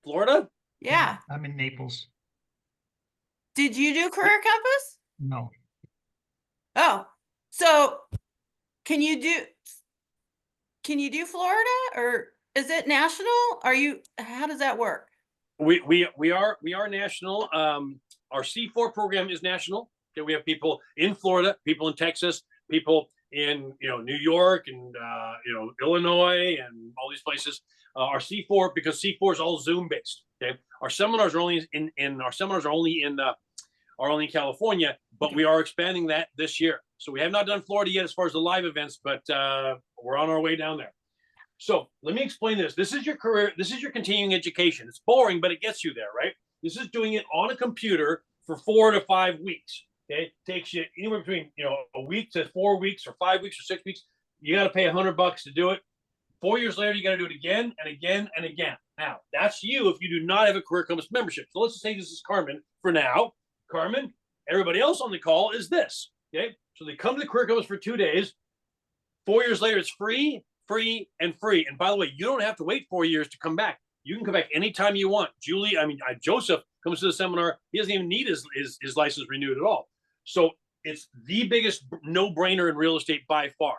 Florida? Yeah. I'm in Naples. Did you do Career Compass? No. Oh, so can you do Florida, or is it national? How does that work? We are national. Our C4 program is national. Okay, we have people in Florida, people in Texas, people in New York and Illinois and all these places. Our C4, because C4 is all Zoom based. Okay, our seminars are only in California, but we are expanding that this year. So we have not done Florida yet as far as the live events, but we're on our way down there. So let me explain this. This is your career. This is your continuing education. It's boring, but it gets you there, right? This is doing it on a computer for 4 to 5 weeks. Okay, it takes you anywhere between a week to 4 weeks, or 5 weeks or 6 weeks. You got to pay $100 to do it. 4 years later, you got to do it again and again and again. Now, that's you if you do not have a Career Compass membership. So let's just say this is Carmen for now. Carmen, everybody else on the call is this. Okay, so they come to the Career Compass for 2 days. 4 years later, it's free. free, and free. And by the way, you don't have to wait 4 years to come back. You can come back anytime you want. Joseph comes to the seminar. He doesn't even need his license renewed at all. So it's the biggest no-brainer in real estate by far.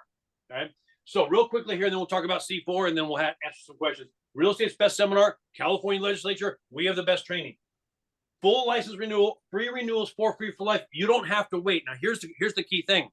All right. So real quickly here, and then we'll talk about C4, and then we'll answer some questions. Real estate's best seminar, California legislature. We have the best training. Full license renewal, free renewals for free for life. You don't have to wait. Now here's the key thing.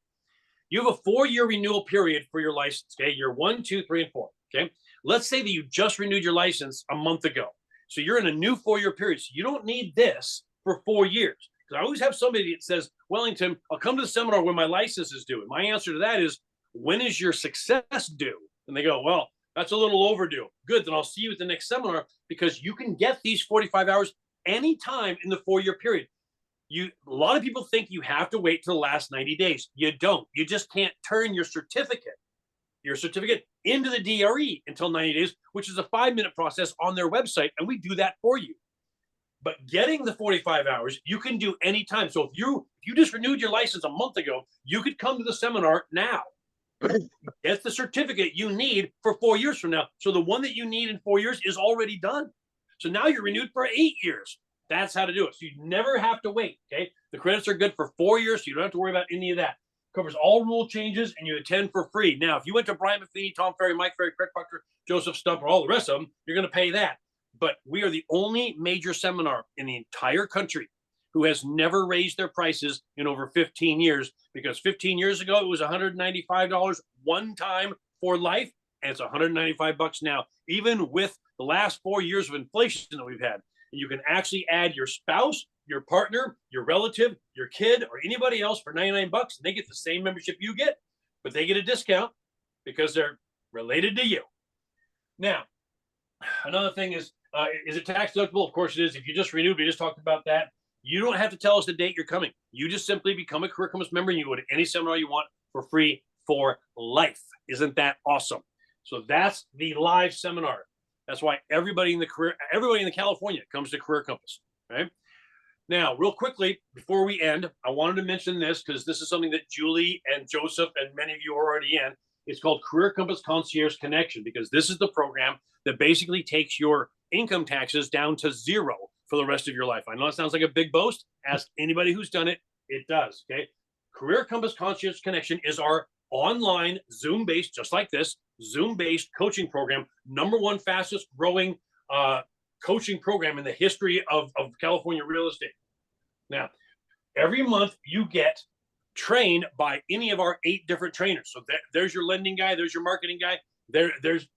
You have a 4-year renewal period for your license. Okay, year 1, 2, 3, and 4. Okay, let's say that you just renewed your license a month ago. So you're in a new 4-year period. So you don't need this for 4 years. Because I always have somebody that says, Wellington, I'll come to the seminar when my license is due. And my answer to that is, when is your success due? And they go, well, that's a little overdue. Good, then I'll see you at the next seminar, because you can get these 45 hours anytime in the 4-year period. A lot of people think you have to wait till the last 90 days. You don't. You just can't turn your certificate into the DRE until 90 days, which is a 5-minute process on their website, and we do that for you. But getting the 45 hours, you can do anytime. So if you just renewed your license a month ago, you could come to the seminar now. Get the certificate you need for 4 years from now. So the one that you need in 4 years is already done. So now you're renewed for 8 years. That's how to do it. So you never have to wait. Okay. The credits are good for 4 years. So you don't have to worry about any of that. Covers all rule changes, and you attend for free. Now, if you went to Brian Buffini, Tom Ferry, Mike Ferry, Craig Proctor, Joseph Stump, or all the rest of them, you're going to pay that. But we are the only major seminar in the entire country who has never raised their prices in over 15 years, because 15 years ago, it was $195 one time for life, and it's $195 now, even with the last 4 years of inflation that we've had. And you can actually add your spouse, your partner, your relative, your kid, or anybody else for $99, and they get the same membership you get, but they get a discount because they're related to you. Now, another thing is it tax deductible? Of course it is. If you just renewed, we just talked about that. You don't have to tell us the date you're coming. You just simply become a Career Compass member, and you go to any seminar you want for free for life. Isn't that awesome? So that's the live seminar. That's why everybody in California comes to Career Compass, right? Now, real quickly, before we end, I wanted to mention this, because this is something that Julie and Joseph and many of you are already in. It's called Career Compass Concierge Connection, because this is the program that basically takes your income taxes down to 0 for the rest of your life. I know it sounds like a big boast. Ask anybody who's done it. It does, okay? Career Compass Concierge Connection is our online, Zoom-based, just like this, Zoom-based coaching program, #1 fastest growing coaching program in the history of California real estate. Now, every month you get trained by any of our 8 different trainers. So there's your lending guy, there's your marketing guy, there's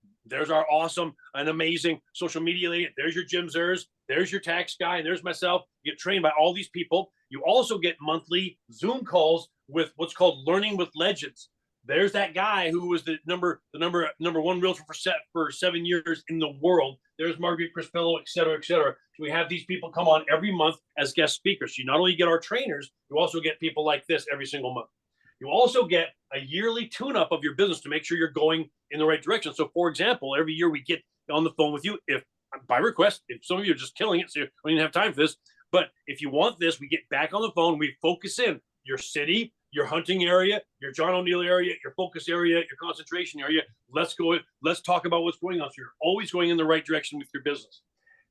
our awesome and amazing social media lady, there's your Jim Zers, there's your tax guy, and there's myself. You get trained by all these people. You also get monthly Zoom calls with what's called Learning with Legends. There's that guy who was the number 1 realtor for 7 years in the world. There's Margaret Crispello, et cetera, et cetera. So we have these people come on every month as guest speakers. So you not only get our trainers, you also get people like this every single month. You also get a yearly tune-up of your business to make sure you're going in the right direction. So, for example, every year we get on the phone with you, if by request, if some of you are just killing it, so you don't even have time for this. But if you want this, we get back on the phone, we focus in your city, your hunting area, your John O'Neill area, your focus area, your concentration area. Let's talk about what's going on. So you're always going in the right direction with your business.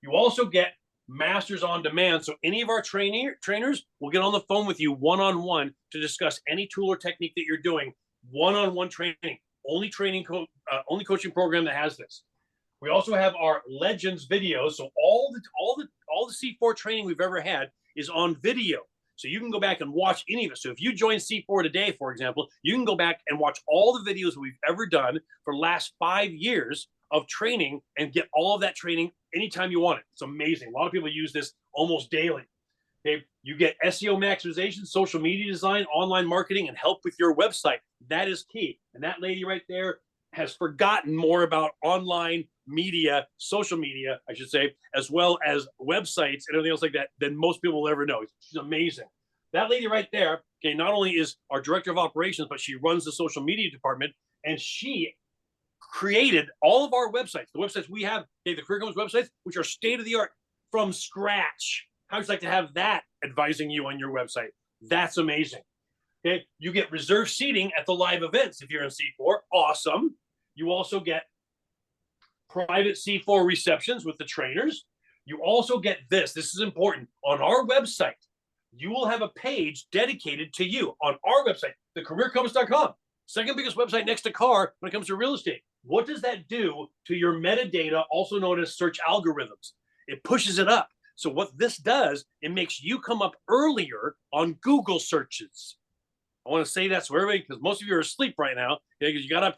You also get Masters on Demand. So any of our trainers will get on the phone with you one-on-one to discuss any tool or technique that you're doing. One-on-one training. Only coaching program that has this. We also have our Legends videos. So all the C4 training we've ever had is on video. So you can go back and watch any of it. So if you join C4 today, for example, you can go back and watch all the videos we've ever done for the last 5 years of training and get all of that training anytime you want it. It's amazing. A lot of people use this almost daily. Okay, you get SEO maximization, social media design, online marketing, and help with your website. That is key. And that lady right there has forgotten more about online media, social media, I should say, as well as websites and everything else like that than most people will ever know. She's amazing. That lady right there, okay, not only is our director of operations, but she runs the social media department, and she created all of our websites, the websites we have, okay, the Career Compass websites, which are state-of-the-art from scratch. How would you like to have that advising you on your website? That's amazing. Okay, you get reserved seating at the live events if you're in C4. Awesome. You also get private C4 receptions with the trainers. You also get this. This is important. On our website, you will have a page dedicated to you on our website, thecareercompass.com. Second biggest website next to C.A.R when it comes to real estate. What does that do to your metadata, also known as search algorithms? It pushes it up. So what this does, it makes you come up earlier on Google searches. I want to say that so everybody, because most of you are asleep right now. Because you gotta,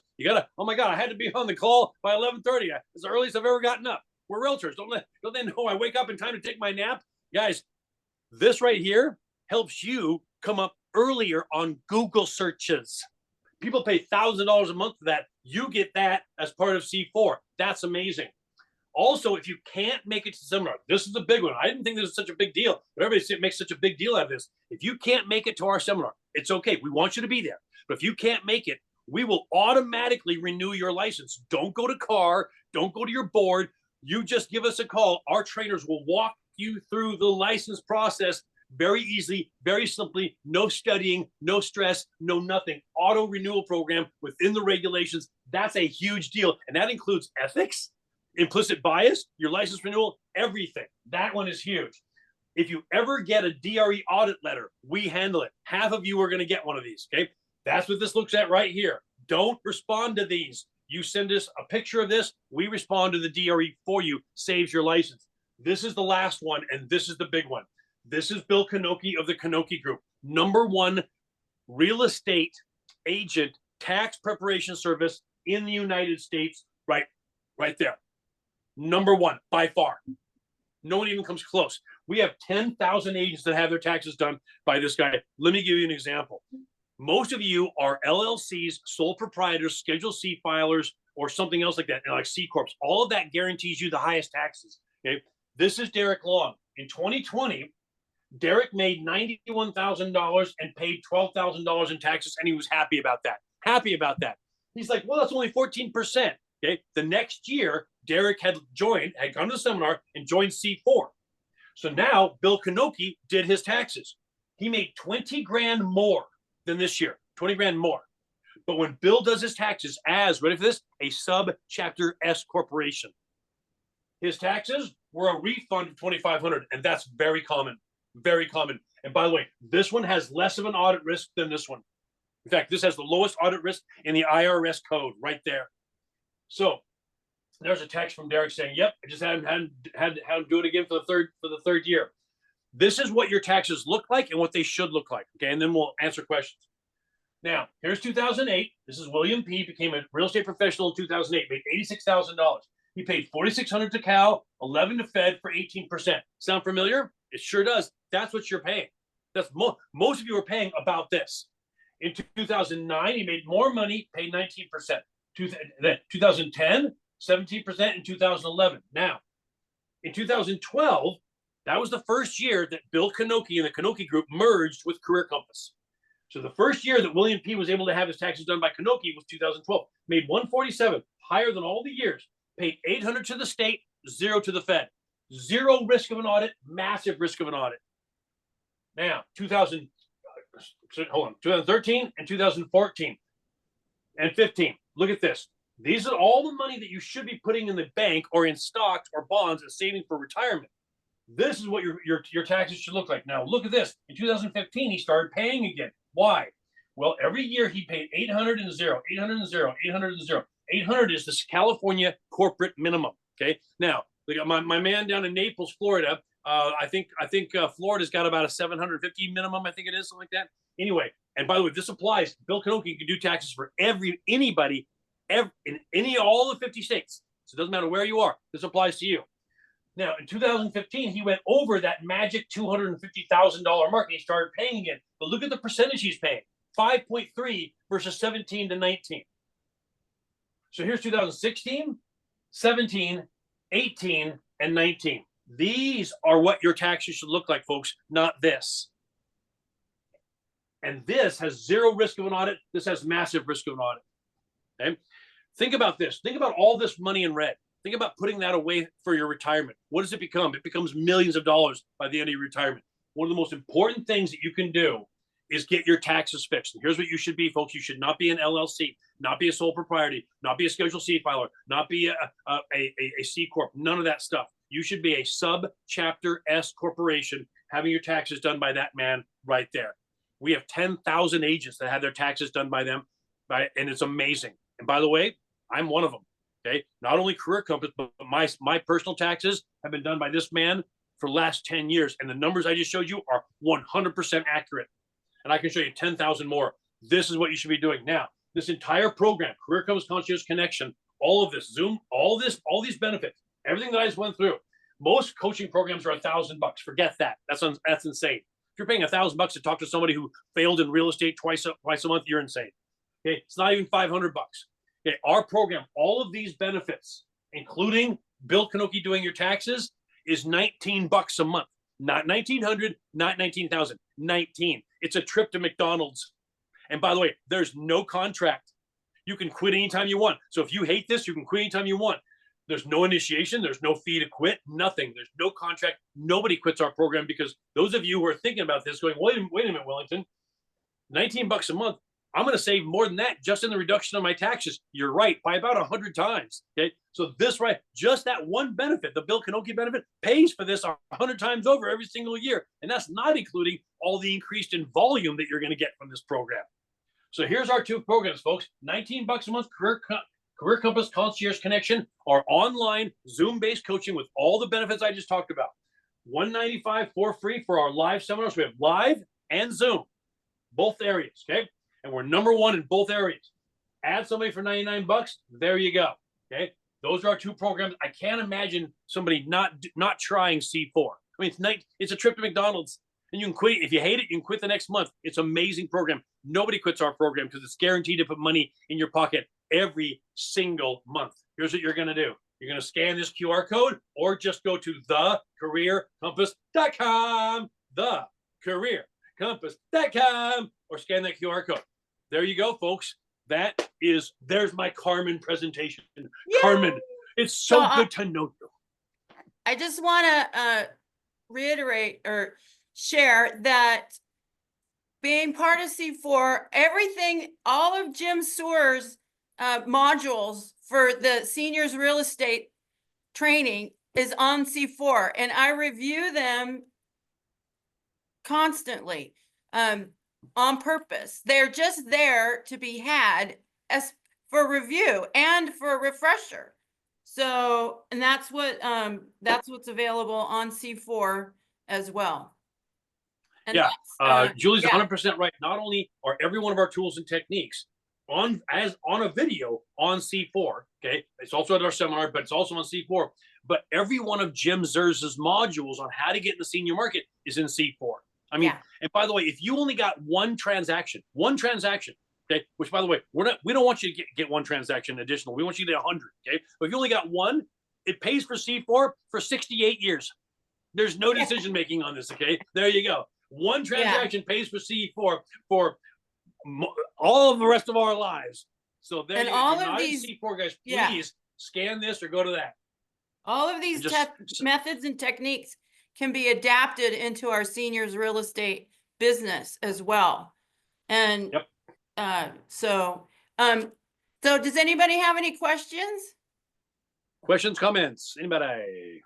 oh my God, I had to be on the call by 11:30. It's the earliest I've ever gotten up. We're realtors. Don't they know I wake up in time to take my nap? Guys, this right here helps you come up earlier on Google searches. People pay $1,000 a month for that. You get that as part of C4. That's amazing. Also, if you can't make it to the seminar, this is a big one. I didn't think this was such a big deal, but everybody makes such a big deal out of this. If you can't make it to our seminar, it's okay. We want you to be there. But if you can't make it, we will automatically renew your license. Don't go to C.A.R. Don't go to your board. You just give us a call. Our trainers will walk you through the license process very easily, very simply, no studying, no stress, no nothing. Auto renewal program within the regulations. That's a huge deal. And that includes ethics, implicit bias, your license renewal, everything. That one is huge. If you ever get a DRE audit letter, we handle it. Half of you are going to get one of these, okay? That's what this looks at right here. Don't respond to these. You send us a picture of this, we respond to the DRE for you, saves your license. This is the last one, and this is the big one. This is Bill Kanoki of the Kanoki Group. #1 real estate agent tax preparation service in the United States, right there. #1 by far. No one even comes close. We have 10,000 agents that have their taxes done by this guy. Let me give you an example. Most of you are LLCs, sole proprietors, Schedule C filers, or something else like that, like C Corps. All of that guarantees you the highest taxes. Okay, this is Derek Long. In 2020, Derek made $91,000 and paid $12,000 in taxes, and he was happy about that. Happy about that. He's like, well, that's only 14%. Okay. The next year, Derek had gone to the seminar and joined C4. So now Bill Kanoki did his taxes. He made 20 grand more than this year, 20 grand more. But when Bill does his taxes as, ready for this, a sub-chapter S corporation, his taxes were a refund of $2,500, and that's very common, very common. And by the way, this one has less of an audit risk than this one. In fact, this has the lowest audit risk in the IRS code right there. So there's a text from Derek saying, yep, I just had him do it again for the third year. This is what your taxes look like and what they should look like. Okay, and then we'll answer questions. Now, here's 2008. This is William P. Became a real estate professional in 2008, made $86,000. He paid $4,600 to Cal, $11,000 to Fed for 18%. Sound familiar? It sure does. That's what you're paying. That's most of you are paying about this. In 2009, he made more money, paid 19%. 2010, 17% in 2011. Now, in 2012, that was the first year that Bill Kanoki and the Kanoki Group merged with Career Compass. So the first year that William P. was able to have his taxes done by Kanoki was 2012. Made 147, higher than all the years. Paid $800 to the state, $0 to the Fed. Zero risk of an audit, massive risk of an audit. Now, 2013 and 2014 and 15. Look at this. These are all the money that you should be putting in the bank or in stocks or bonds and saving for retirement. This is what your taxes should look like. Now, look at this. In 2015, he started paying again. Why? Well, every year he paid $800 and $0, $800 and $0, $800 and $0. $800 is this California corporate minimum. Okay. Now, my man down in Naples, Florida. I think Florida's got about a $750 minimum. I think it is something like that. Anyway, and by the way, this applies. Bill Kanoki can do taxes for anybody in all the 50 states. So it doesn't matter where you are. This applies to you. Now, in 2015, he went over that magic $250,000 mark and he started paying again. But look at the percentage he's paying, 5.3 versus 17 to 19. So here's 2016, 17, 18, and 19. These are what your taxes should look like, folks, not this. And this has zero risk of an audit. This has massive risk of an audit. Okay? Think about this. Think about all this money in red. Think about putting that away for your retirement. What does it become? It becomes millions of dollars by the end of your retirement. One of the most important things that you can do is get your taxes fixed. And here's what you should be, folks. You should not be an LLC, not be a sole proprietor, not be a Schedule C filer, not be a C Corp, none of that stuff. You should be a sub-chapter S corporation having your taxes done by that man right there. We have 10,000 agents that have their taxes done by them, and it's amazing. And by the way, I'm one of them. Okay, not only Career Compass, but my personal taxes have been done by this man for the last 10 years, and the numbers I just showed you are 100% accurate. And I can show you 10,000 more. This is what you should be doing now. This entire program, Career Compass Concierge Connection, all of this, Zoom, all these benefits, everything that I just went through. Most coaching programs are $1,000. Forget that. That's insane. If you're paying $1,000 to talk to somebody who failed in real estate twice a month, you're insane. Okay, it's not even $500. Okay, our program, all of these benefits, including Bill Kanoki doing your taxes, is $19 a month. Not 1,900, not 19,000, 19. It's a trip to McDonald's. And by the way, there's no contract. You can quit anytime you want. So if you hate this, you can quit anytime you want. There's no initiation. There's no fee to quit. Nothing. There's no contract. Nobody quits our program, because those of you who are thinking about this going, wait a minute, Wellington, $19 a month. I'm going to save more than that just in the reduction of my taxes. You're right, by about 100 times. Okay, so this right, just that one benefit, the Bill Kanoki benefit, pays for this 100 times over every single year, and that's not including all the increased in volume that you're going to get from this program. So here's our two programs, folks: $19 a month, Career Compass Concierge Connection, our online Zoom-based coaching with all the benefits I just talked about. $195 for free for our live seminars. We have live and Zoom, both areas. Okay. And we're #1 in both areas. Add somebody for $99. There you go. Okay, those are our two programs. I can't imagine somebody not trying C4. I mean, it's a trip to McDonald's, and you can quit if you hate it. You can quit the next month. It's an amazing program. Nobody quits our program because it's guaranteed to put money in your pocket every single month. Here's what you're going to do. You're going to scan this QR code, or just go to thecareercompass.com, thecareercompass.com, or scan that QR code. There you go, folks. There's my Carmen presentation. Yay! Carmen, it's so good to know you. I just want to reiterate or share that being part of C4, everything, all of Jim Sewer's modules for the seniors real estate training is on C4, and I review them constantly. On purpose. They're just there to be had as for review and for a refresher. So, and that's what's available on C4 as well. And yeah, Julie's 100% right. Not only are every one of our tools and techniques on a video on C4, okay, it's also at our seminar, but it's also on C4. But every one of Jim Zerz's modules on how to get in the senior market is in C4. I mean, and by the way, if you only got one transaction, okay, which by the way, we don't want you to get one transaction additional. We want you to get 100, okay? But if you only got one, it pays for C4 for 68 years. There's no decision making on this, okay? There you go. One transaction pays for C4 for all of the rest of our lives. So there, and all of these C4 guys, please scan this or go to that. All of these methods and techniques can be adapted into our seniors real estate business as well. And so does anybody have any questions? Questions, comments, anybody?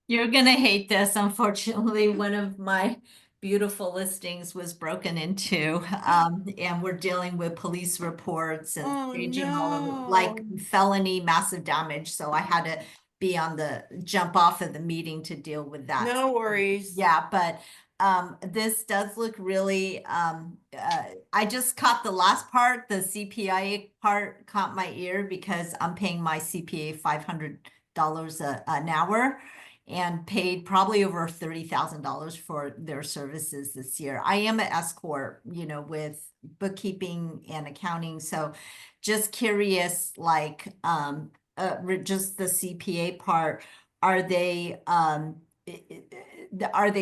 You're gonna hate this. Unfortunately, one of my beautiful listings was broken into, and we're dealing with police reports and staging all of like felony massive damage. So I had to be on the jump off of the meeting to deal with that. No worries. Yeah, but this does look really, I just caught the last part, the CPI part caught my ear because I'm paying my CPA $500 an hour and paid probably over $30,000 for their services this year. I am an S Corp, you know, with bookkeeping and accounting. So just curious, like, just the CPA part, are they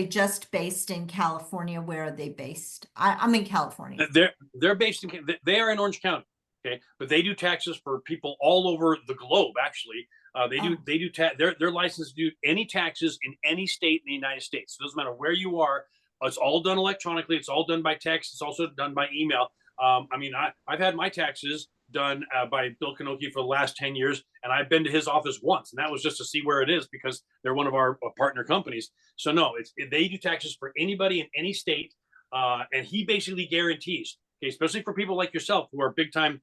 just based in California? Where are they based? I'm in California. They're based in, they are in Orange County, okay, but they do taxes for people all over the globe. Actually, they're licensed to do any taxes in any state in the United States. So it doesn't matter where you are. It's all done electronically. It's all done by text. It's also done by email. I mean, I've had my taxes done by Bill Kanoki for the last 10 years, and I've been to his office once, and that was just to see where it is because they're one of our partner companies. So no, they do taxes for anybody in any state, and he basically guarantees, okay, especially for people like yourself who are big time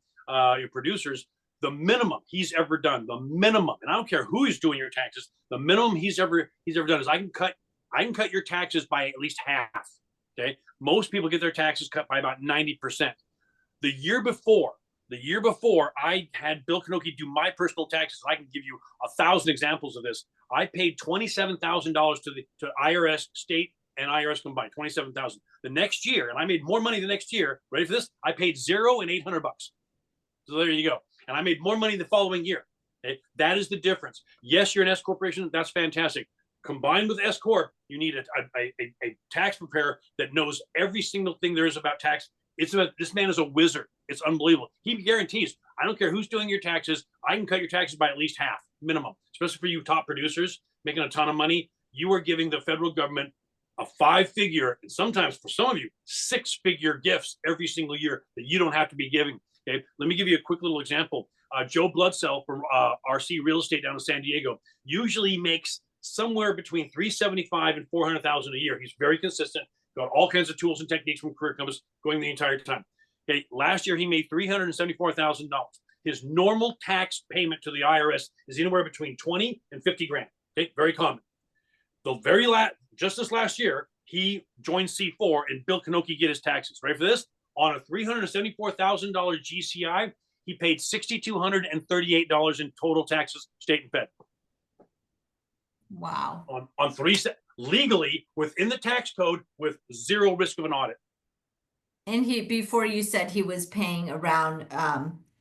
producers, the minimum he's ever done, the minimum, and I don't care who is doing your taxes, the minimum he's ever done is I can cut your taxes by at least half. Okay, most people get their taxes cut by about 90%. The year before, I had Bill Kanoki do my personal taxes. I can give you 1,000 examples of this. I paid $27,000 to IRS, state and IRS combined, $27,000. The next year, and I made more money the next year. Ready for this? I paid $0 and $800. So there you go. And I made more money the following year. Okay? That is the difference. Yes, you're an S corporation. That's fantastic. Combined with S corp, you need a tax preparer that knows every single thing there is about tax. This man is a wizard. It's unbelievable. He guarantees, I don't care who's doing your taxes, I can cut your taxes by at least half, minimum. Especially for you top producers making a ton of money. You are giving the federal government a 5-figure, and sometimes for some of you, 6-figure gifts every single year that you don't have to be giving. Okay, let me give you a quick little example. Joe Bloodsell from RC Real Estate down in San Diego usually makes somewhere between $375,000 and $400,000 a year. He's very consistent. Got all kinds of tools and techniques from Career Compass going the entire time. Okay, last year he made $374,000. His normal tax payment to the IRS is anywhere between 20 and 50 grand. Okay, very common. The very last, just this last year, he joined C4 and Bill Kanoki get his taxes. Ready for this? On a $374,000 GCI, he paid $6,238 in total taxes, state and fed. Wow. On legally within the tax code with zero risk of an audit. And before you said he was paying around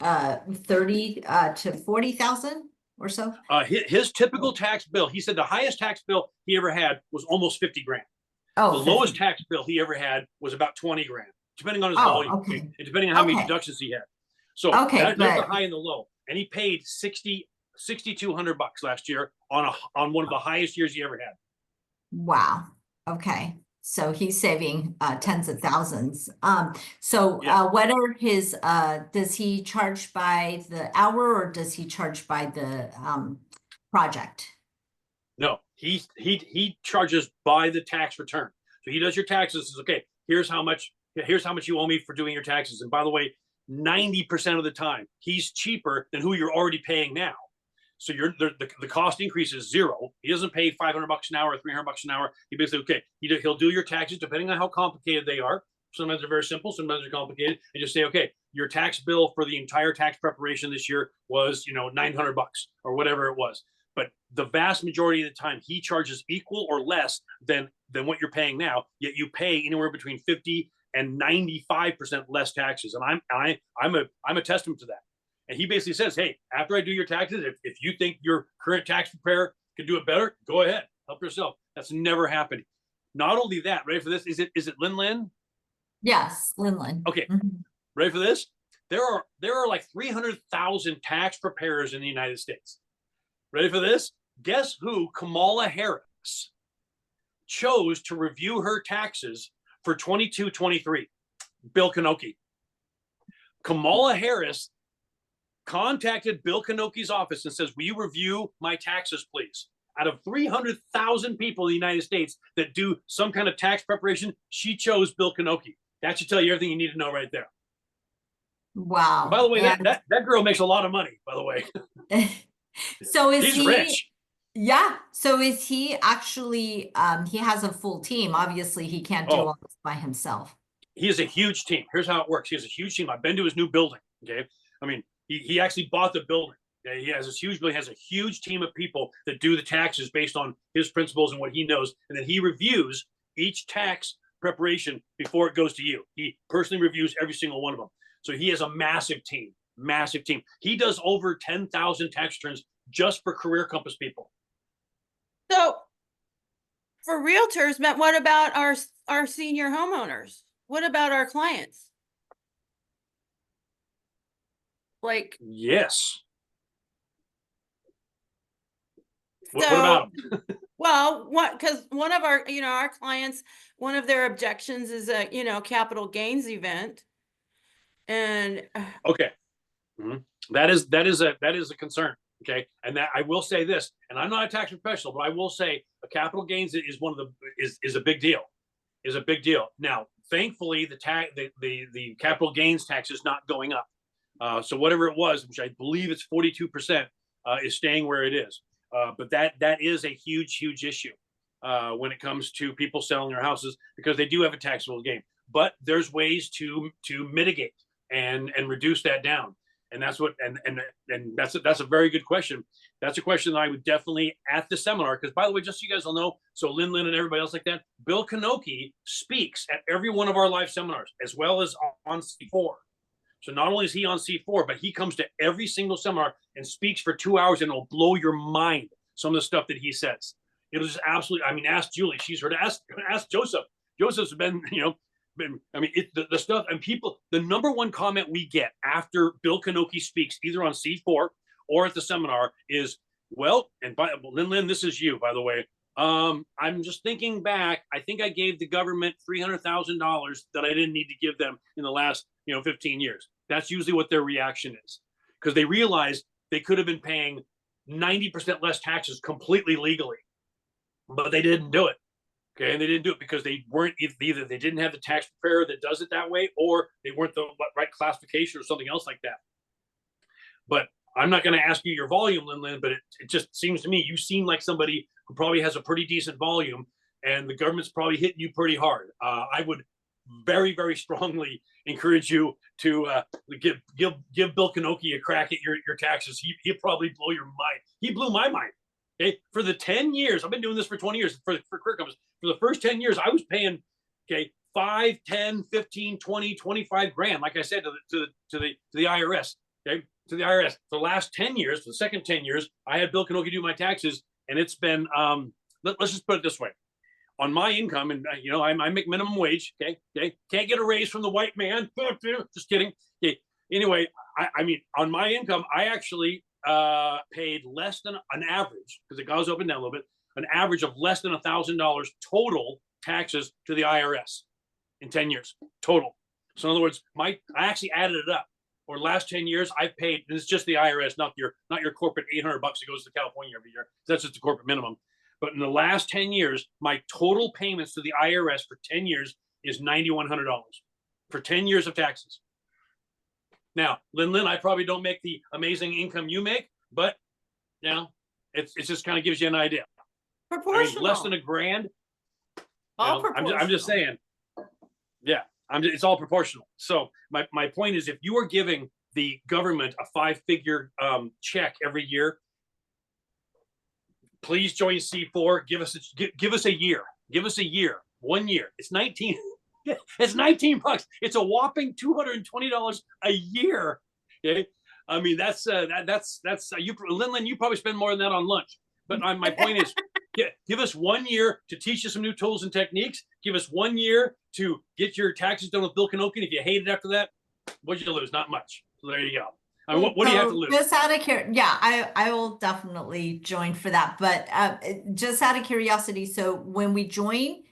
30 to 40,000 or so. His typical tax bill, he said the highest tax bill he ever had was almost 50 grand. Oh, the 50. lowest tax bill he ever had was about 20 grand, depending on his volume, okay. and depending on how many deductions he had. So that's the high and the low. And he paid $6,200 last year on one of the highest years he ever had. Wow. Okay. So he's saving tens of thousands. What are his, does he charge by the hour or does he charge by the project? No, he charges by the tax return. So he does your taxes. Says, okay, here's how much you owe me for doing your taxes. And by the way, 90% of the time, he's cheaper than who you're already paying now. So the cost increase is zero. He doesn't pay $500 an hour or $300 an hour. He basically, okay, he'll do your taxes depending on how complicated they are. Sometimes they're very simple, sometimes they're complicated, and just say, okay, your tax bill for the entire tax preparation this year was, $900 or whatever it was. But the vast majority of the time, he charges equal or less than what you're paying now. Yet you pay anywhere between 50 and 95% less taxes, and I'm a testament to that. And he basically says, hey, after I do your taxes, if you think your current tax preparer can do it better, go ahead, help yourself. That's never happened. Not only that, ready for this? Is it Lin? Yes, Lin. Okay, ready for this? There are like 300,000 tax preparers in the United States. Ready for this? Guess who Kamala Harris chose to review her taxes for 22-23? Bill Kanoki. Kamala Harris contacted Bill Kanoki's office and says, will you review my taxes, please? Out of 300,000 people in the United States that do some kind of tax preparation, she chose Bill Kanoki. That should tell you everything you need to know right there. Wow. And by the way, that girl makes a lot of money, by the way. So he's rich. Yeah. So is he actually, he has a full team. Obviously, he can't do all this by himself. He has a huge team. Here's how it works. He has a huge team. I've been to his new building. Okay. I mean, he actually bought the building. Okay? He has this huge building, has a huge team of people that do the taxes based on his principles and what he knows. And then he reviews each tax preparation before it goes to you. He personally reviews every single one of them. So he has a massive team. He does over 10,000 tax returns just for Career Compass people. So for realtors, what about our senior homeowners? What about our clients? Like, yes. What about them? Well, because one of our, our clients, one of their objections is a, capital gains event. And Okay. That is a concern. Okay. And that I will say this, and I'm not a tax professional, but I will say a capital gains is is a big deal. Is a big deal. Now, thankfully, the capital gains tax is not going up. So whatever it was, which I believe it's 42%, is staying where it is. But that is a huge issue when it comes to people selling their houses, because they do have a taxable gain. But there's ways to mitigate and reduce that down. And that's what and that's a very good question. That's a question that I would definitely at the seminar, because by the way, just so you guys will know, so Lynn and everybody else like that, Bill Kanoki speaks at every one of our live seminars, as well as on C4. So not only is he on C4, but he comes to every single seminar and speaks for 2 hours, and it'll blow your mind, some of the stuff that he says. It'll just absolutely, I mean, ask Julie, she's heard, ask Joseph. Joseph's been, the stuff, and people, the number one comment we get after Bill Kanoki speaks, either on C4 or at the seminar, is, well, and Lynn, this is you, by the way. I'm just thinking back. I think I gave the government $300,000 that I didn't need to give them in the last 15 years. That's usually what their reaction is, because they realize they could have been paying 90% less taxes completely legally, but they didn't do it. Okay, and they didn't do it because they weren't either they didn't have the tax preparer that does it that way, or they weren't the right classification or something else like that. But I'm not going to ask you your volume, Lynn, but it just seems to me you seem like somebody who probably has a pretty decent volume, and the government's probably hitting you pretty hard. I would very strongly encourage you to give Bill Kanoki a crack at your taxes. He'll probably blow your mind. He blew my mind. Okay, for the 10 years, I've been doing this for 20 years for career companies. For the first 10 years, I was paying 5, 10, 15, 20, 25 grand, like I said, to the IRS. Okay, to the IRS. For the last 10 years, for the second 10 years, I had Bill Kanoki do my taxes, and it's been let's just put it this way. On my income, and I make minimum wage. Okay, can't get a raise from the white man. Just kidding. Okay. Anyway, I mean, on my income, I actually paid less than an average, because it goes up and down a little bit, an average of less than $1,000 total taxes to the IRS in 10 years total. So in other words, I actually added it up. Over the last 10 years, I've paid, and it's just the IRS, not your corporate $800 that goes to California every year. That's just the corporate minimum. But in the last 10 years, my total payments to the IRS for 10 years is $9,100 for 10 years of taxes. Now, Lynn, I probably don't make the amazing income you make, but it just kind of gives you an idea. Proportional. I mean, less than $1,000. Proportional. I'm just saying. Yeah, it's all proportional. So my point is, if you are giving the government a 5-figure check every year, please join C4. Give us a year. Give us a year. 1 year. It's 19. It's $19. It's a whopping $220 a year. Okay, I mean that's you, Lynn. You probably spend more than that on lunch. But my point is, give us 1 year to teach you some new tools and techniques. Give us 1 year to get your taxes done with Bill Kanoki. And if you hate it after that, what'd you lose? Not much. So there you go. I mean, what do you have to lose? Just out of I will definitely join for that. But just out of curiosity, so when we join,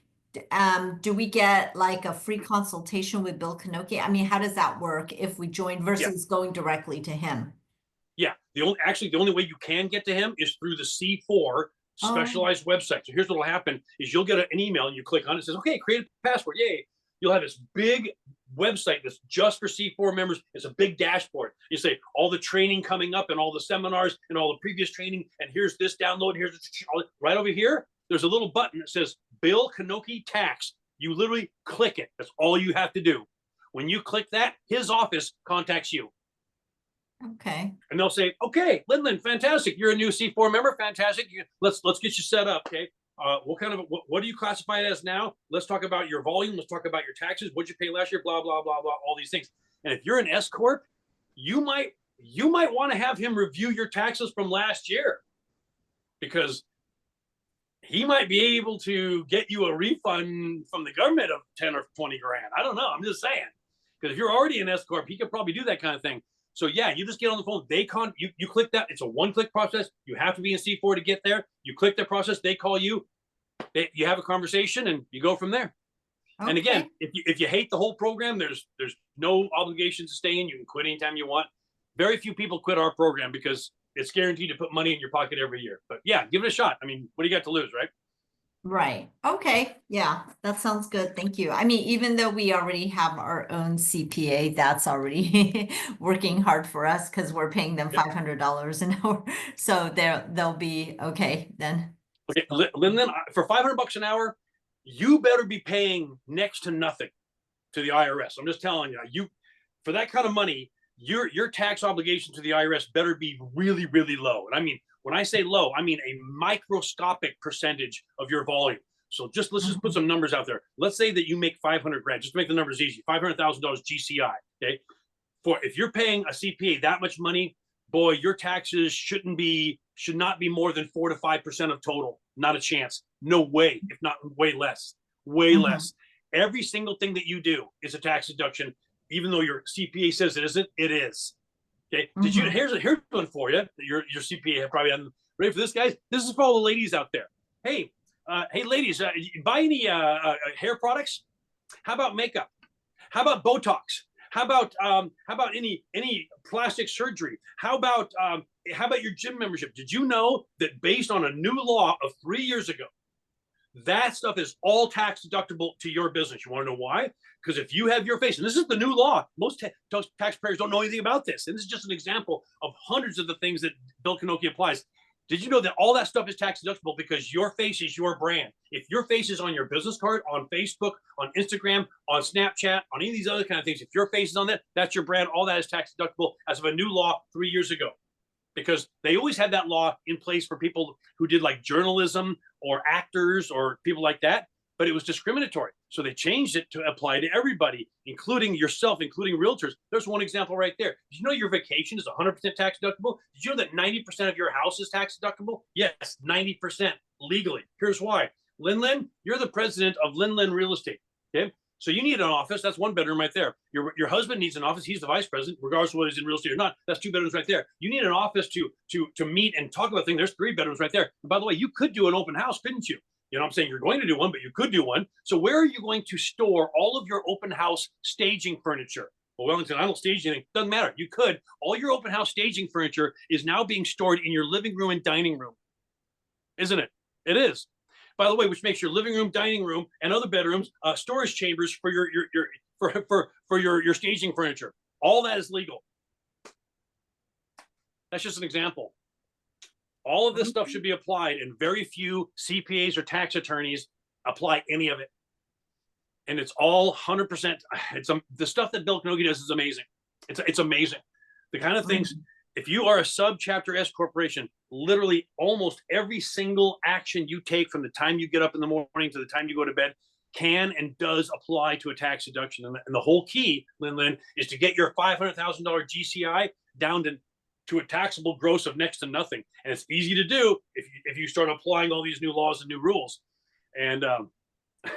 do we get like a free consultation with Bill Kanoki? I mean, how does that work if we join versus going directly to him? Yeah, the only way you can get to him is through the C4 specialized website. So here's what will happen is you'll get an email, and you click on it. It says, okay, create a password. Yay. You'll have this big website that's just for C4 members. It's a big dashboard. You say all the training coming up and all the seminars and all the previous training. And here's this download. Here's right over here. There's a little button that says Bill Kanoki Tax. You literally click it. That's all you have to do. When you click that, his office contacts you. Okay. And they'll say, okay, Lynn, fantastic. You're a new C4 member. Fantastic. Let's get you set up. Okay. What do you classify it as now? Let's talk about your volume. Let's talk about your taxes. What'd you pay last year? Blah, blah, blah, blah, all these things. And if you're an S Corp, you might want to have him review your taxes from last year, because he might be able to get you a refund from the government of 10 or 20 grand. I don't know. I'm just saying, because if you're already an S Corp, he could probably do that kind of thing. So yeah, you just get on the phone. You click that. It's a one-click process. You have to be in C4 to get there. You click the process. They call you. You have a conversation, and you go from there. And again, if you hate the whole program, there's no obligation to stay in. You can quit anytime you want. Very few people quit our program because it's guaranteed to put money in your pocket every year. But yeah, give it a shot. I mean, what do you got to lose, right? Right. Okay. Yeah, that sounds good. Thank you. I mean, even though we already have our own CPA, that's already working hard for us because we're paying them $500 an hour. So they'll be okay then. Okay, Lynn, for $500 an hour, you better be paying next to nothing to the IRS. I'm just telling you, for that kind of money, your tax obligation to the IRS better be really, really low. And I mean, when I say low, I mean a microscopic percentage of your volume. So let's just put some numbers out there. Let's say that you make 500 grand, just to make the numbers easy, $500,000 GCI. Okay, if you're paying a CPA that much money, boy, your taxes should not be more than 4 to 5% of total. Not a chance. No way. If not way less. Way less. Every single thing that you do is a tax deduction, even though your CPA says it isn't. It is. Okay. Here's one for you. Your CPA probably hasn't. Ready for this, guys? This is for all the ladies out there. Hey, ladies, you buy any hair products? How about makeup? How about Botox? How about any plastic surgery? How about your gym membership? Did you know that based on a new law of 3 years ago, that stuff is all tax deductible to your business? You want to know why? Because if you have your face, and this is the new law, most taxpayers don't know anything about this. And this is just an example of hundreds of the things that Bill Knoche applies. Did you know that all that stuff is tax deductible because your face is your brand? If your face is on your business card, on Facebook, on Instagram, on Snapchat, on any of these other kind of things, if your face is on that, that's your brand. All that is tax deductible as of a new law 3 years ago. Because they always had that law in place for people who did like journalism or actors or people like that, but it was discriminatory. So they changed it to apply to everybody, including yourself, including realtors. There's one example right there. Did you know your vacation is 100% tax deductible? Did you know that 90% of your house is tax deductible? Yes, 90% legally. Here's why. Lin, you're the president of Lin Real Estate. Okay. So you need an office. That's one bedroom right there. Your husband needs an office. He's the vice president, regardless of whether he's in real estate or not. That's 2 bedrooms right there. You need an office to meet and talk about things. There's 3 bedrooms right there. And by the way, you could do an open house, couldn't you? You know what I'm saying? You're going to do one, but you could do one. So where are you going to store all of your open house staging furniture? Well, Wellington, I don't stage anything. Doesn't matter. You could. All your open house staging furniture is now being stored in your living room and dining room. Isn't it? It is. By the way, which makes your living room, dining room, and other bedrooms storage chambers for your staging furniture. All that is legal. That's just an example. All of this stuff should be applied, and very few CPAs or tax attorneys apply any of it. And it's all 100%. The stuff that Bill Knoche does is amazing. It's amazing. The kind of things. If you are a subchapter S corporation, literally almost every single action you take from the time you get up in the morning to the time you go to bed can and does apply to a tax deduction. And the whole key, Lin, is to get your $500,000 GCI down to a taxable gross of next to nothing. And it's easy to do if you start applying all these new laws and new rules. And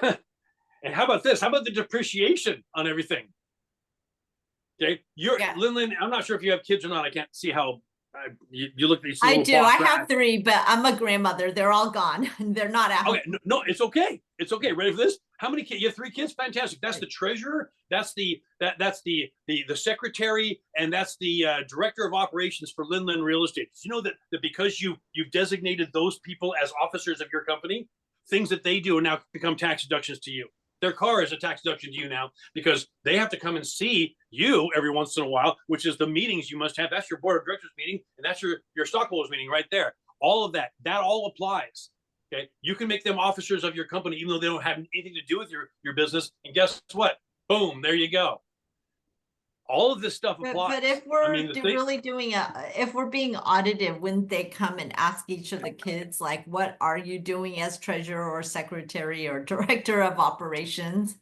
and how about this? How about the depreciation on everything? Okay, Lin, I'm not sure if you have kids or not. I can't see how you look at these. I do. I have 3, but I'm a grandmother. They're all gone. They're not out. Okay, no, it's okay. It's okay. Ready for this? How many kids? You have 3 kids. Fantastic. That's the treasurer. That's the secretary, and that's the director of operations for Lin Real Estate. You know that because you've designated those people as officers of your company, things that they do now become tax deductions to you. Their car is a tax deduction to you now because they have to come and see you every once in a while, which is the meetings you must have. That's your board of directors meeting, and that's your stockholders meeting right there. All of that all applies. Okay, you can make them officers of your company even though they don't have anything to do with your business. And guess what? Boom, there you go. All of this stuff applies. But if we're really doing if we're being audited, wouldn't they come and ask each of the kids, like, what are you doing as treasurer or secretary or director of operations?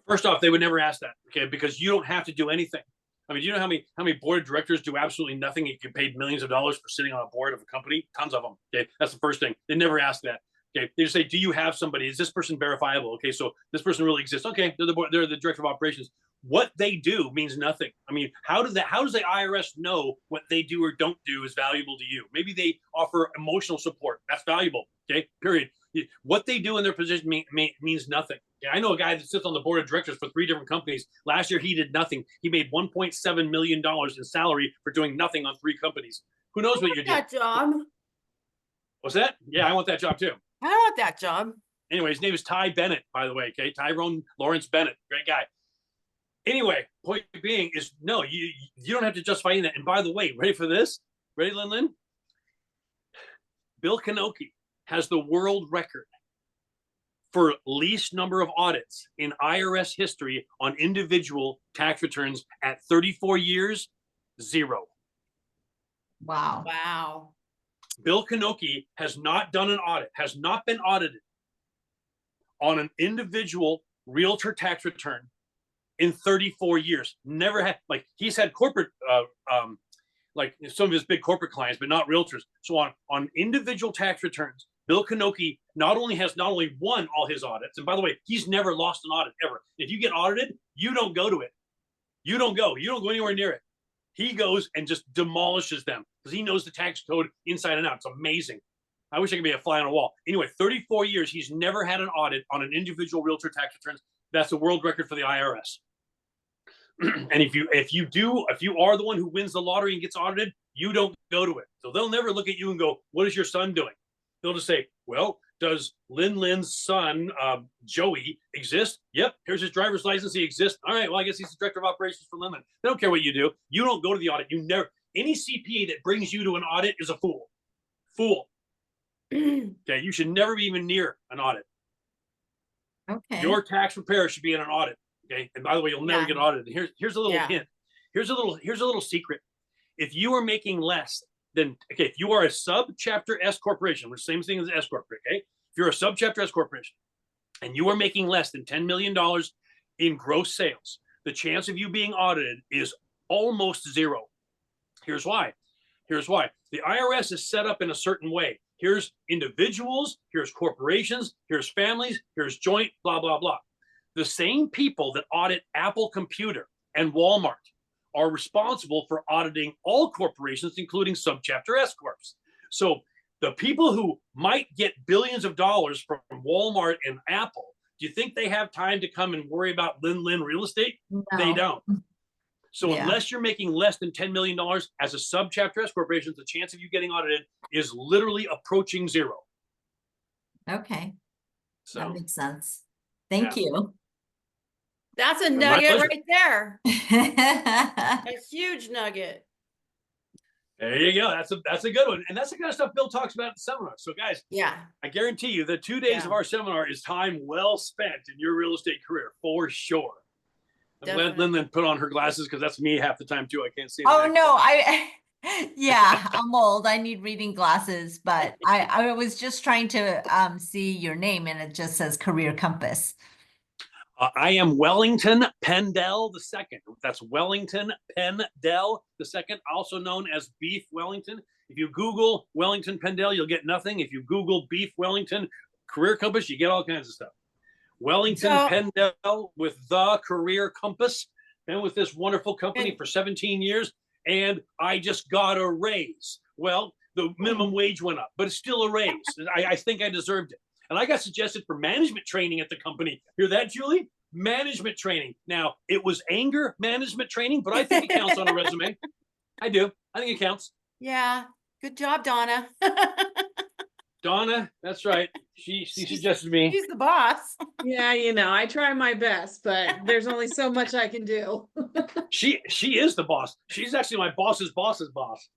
First off, they would never ask that, okay, because you don't have to do anything. I mean, do you know how many board of directors do absolutely nothing? You get paid millions of dollars for sitting on a board of a company. Tons of them. Okay, that's the first thing. They never ask that. Okay, they just say, do you have somebody? Is this person verifiable? Okay, so this person really exists. Okay, they're the director of operations. what they do means nothing. I mean, how does the IRS know what they do or don't do is valuable to you? Maybe they offer emotional support. That's valuable. Okay, period. What they do in their position means nothing. Yeah, I know a guy that sits on the board of directors for 3 different companies. Last year, he did nothing. He made $1.7 million in salary for doing nothing on 3 companies. Who knows what you do? That job. What's that? Yeah, I want that job too. I want that job. Anyway, his name is Ty Bennett, by the way. Okay, Tyrone Lawrence Bennett, great guy. Anyway, point being is no, you don't have to justify that. And by the way, ready for this? Ready, Lin? Bill Kanoki has the world record for least number of audits in IRS history on individual tax returns at 34 years, 0. Wow. Wow. Bill Kanoki has not done an audit, has not been audited on an individual realtor tax return in 34 years. Never had, like, he's had corporate, like some of his big corporate clients, but not realtors. So on individual tax returns, Bill Kanoki not only won all his audits, and by the way, he's never lost an audit ever. If you get audited, you don't go to it. You don't go anywhere near it. He goes and just demolishes them because he knows the tax code inside and out. It's amazing. I wish I could be a fly on a wall. Anyway, 34 years, he's never had an audit on an individual realtor tax returns. That's a world record for the IRS. And if you are the one who wins the lottery and gets audited, you don't go to it. So they'll never look at you and go, "What is your son doing?" They'll just say, "Well, does Lin's son, Joey, exist?" "Yep, here's his driver's license. He exists." "All right, well, I guess he's the director of operations for Lin." They don't care what you do. You don't go to the audit. You never. Any CPA that brings you to an audit is a fool. Fool. Okay, you should never be even near an audit. Okay. Your tax preparer should be in an audit. Okay, and by the way, you'll never get audited. Here's a little hint. Here's a little secret. If you are making less than, okay, if you are a subchapter S corporation, which is the same thing as S corp, okay? If you're a subchapter S corporation and you are making less than $10 million in gross sales, the chance of you being audited is almost 0. Here's why. The IRS is set up in a certain way. Here's individuals, here's corporations, here's families, here's joint, blah, blah, blah. The same people that audit Apple Computer and Walmart are responsible for auditing all corporations, including subchapter S corps. So the people who might get billions of dollars from Walmart and Apple, do you think they have time to come and worry about Lin real estate? No. They don't. So unless you're making less than $10 million as a subchapter S corporation, the chance of you getting audited is literally approaching 0. Okay. So that makes sense. Thank you. That's a nugget right there. A huge nugget. There you go. That's a good one. And that's the kind of stuff Bill talks about in seminars. So guys, Yeah. I guarantee you the 2 days of our seminar is time well spent in your real estate career for sure. I'm glad Lin put on her glasses because that's me half the time too. I can't see. Oh no, yeah, I'm old. I need reading glasses, but I was just trying to see your name and it just says Career Compass. I am Wellington Pendell II. That's Wellington Pendell II, also known as Beef Wellington. If you Google Wellington Pendell, you'll get nothing. If you Google Beef Wellington Career Compass, you get all kinds of stuff. Wellington Pendell with the Career Compass. Been with this wonderful company for 17 years, and I just got a raise. Well, the minimum wage went up, but it's still a raise. I think I deserved it. And I got suggested for management training at the company. Hear that, Julie? Management training. Now, it was anger management training, but I think it counts on a resume. I do. I think it counts. Yeah. Good job, Donna. Donna, that's right. She suggested me. She's the boss. Yeah, you know, I try my best, but there's only so much I can do. She is the boss. She's actually my boss's boss's boss.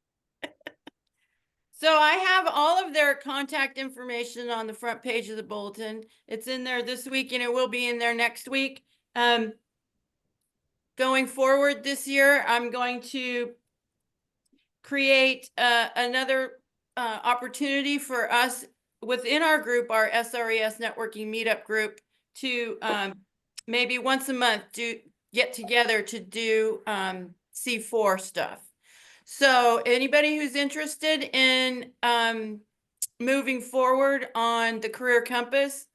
So I have all of their contact information on the front page of the bulletin. It's in there this week and it will be in there next week. Going forward this year, I'm going to create another opportunity for us within our group, our SRES networking meetup group, to maybe once a month get together to do C4 stuff. So anybody who's interested in moving forward on the Career Compass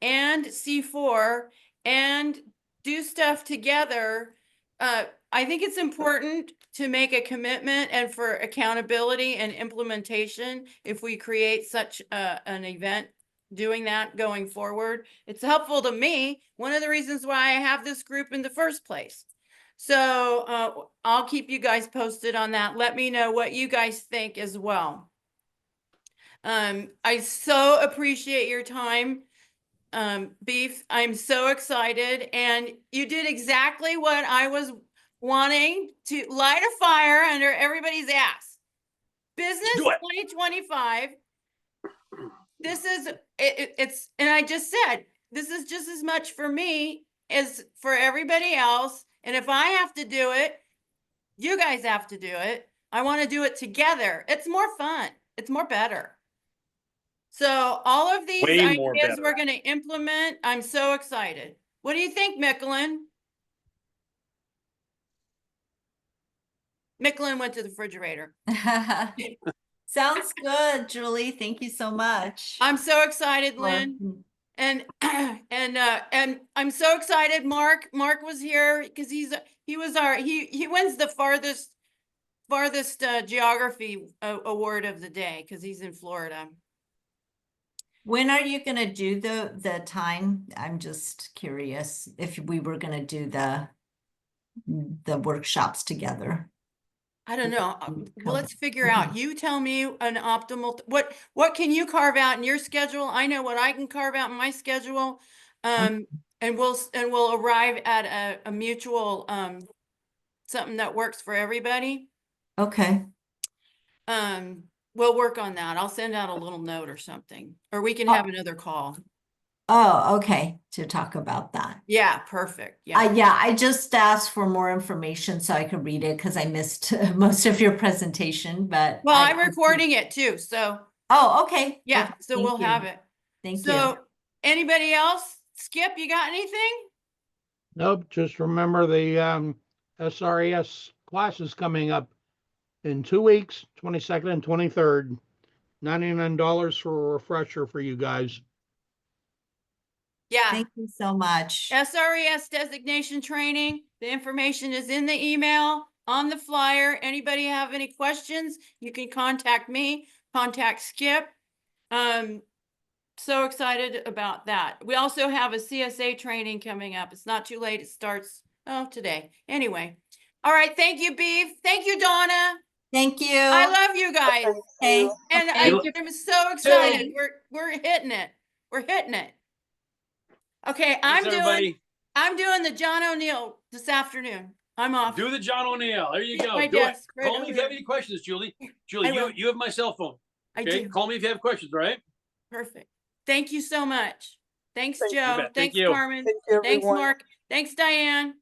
and C4 and do stuff together, I think it's important to make a commitment and for accountability and implementation. If we create such an event, doing that going forward, it's helpful to me. One of the reasons why I have this group in the first place. So I'll keep you guys posted on that. Let me know what you guys think as well. I so appreciate your time, Beef. I'm so excited, and you did exactly what I was wanting, to light a fire under everybody's ass. Business Do it. 2025. This is it's, and I just said, this is just as much for me as for everybody else. And if I have to do it, you guys have to do it. I want to do it together. It's more fun. It's more better. So all of these Way more ideas better. we're going to implement. I'm so excited. What do you think, Micklin? Micklin went to the refrigerator. Sounds good, Julie. Thank you so much. I'm so excited, Lynn. And and I'm so excited. Mark was here because he wins the farthest geography award of the day because he's in Florida. When are you gonna do the time? I'm just curious if we were gonna do the workshops together. I don't know. Well, let's figure out. You tell me an optimal, what can you carve out in your schedule? I know what I can carve out in my schedule. And we'll arrive at a mutual, something that works for everybody. Okay. We'll work on that. I'll send out a little note or something, or we can have another call. Oh, okay. To talk about that. Yeah, perfect. Yeah. Yeah, I just asked for more information so I could read it because I missed most of your presentation, but Well, I'm recording it too, so. Oh, okay. Yeah, Okay, so thank we'll you. have it. Thank you. So, anybody else? Skip, you got anything? Nope, just remember the SRES class is coming up in 2 weeks, 22nd and 23rd. $99 for a refresher for you guys. Yeah. Thank you so much. SRES designation training. The information is in the email, on the flyer. Anybody have any questions? You can contact me, contact Skip. So excited about that. We also have a CSA training coming up. It's not too late. It starts today. Anyway. All right. Thank you, Beef. Thank you, Donna. Thank you. I love you guys. Okay. And I'm so excited. We're hitting it. We're hitting it. Okay, Thanks, everybody. I'm doing the John O'Neill this afternoon. I'm off. Do the John O'Neill. There you go. My Do it. desk, right Call me over if you have there. any questions, Julie. I Julie, will. you have my cell phone. I Okay, do. call me if you have questions, all right? Perfect. Thank you so much. Thanks, Thank you. Joe. bet. Thank Thanks, you. Carmen. Thank you, Thanks, everyone. Mark. Thanks, Diane.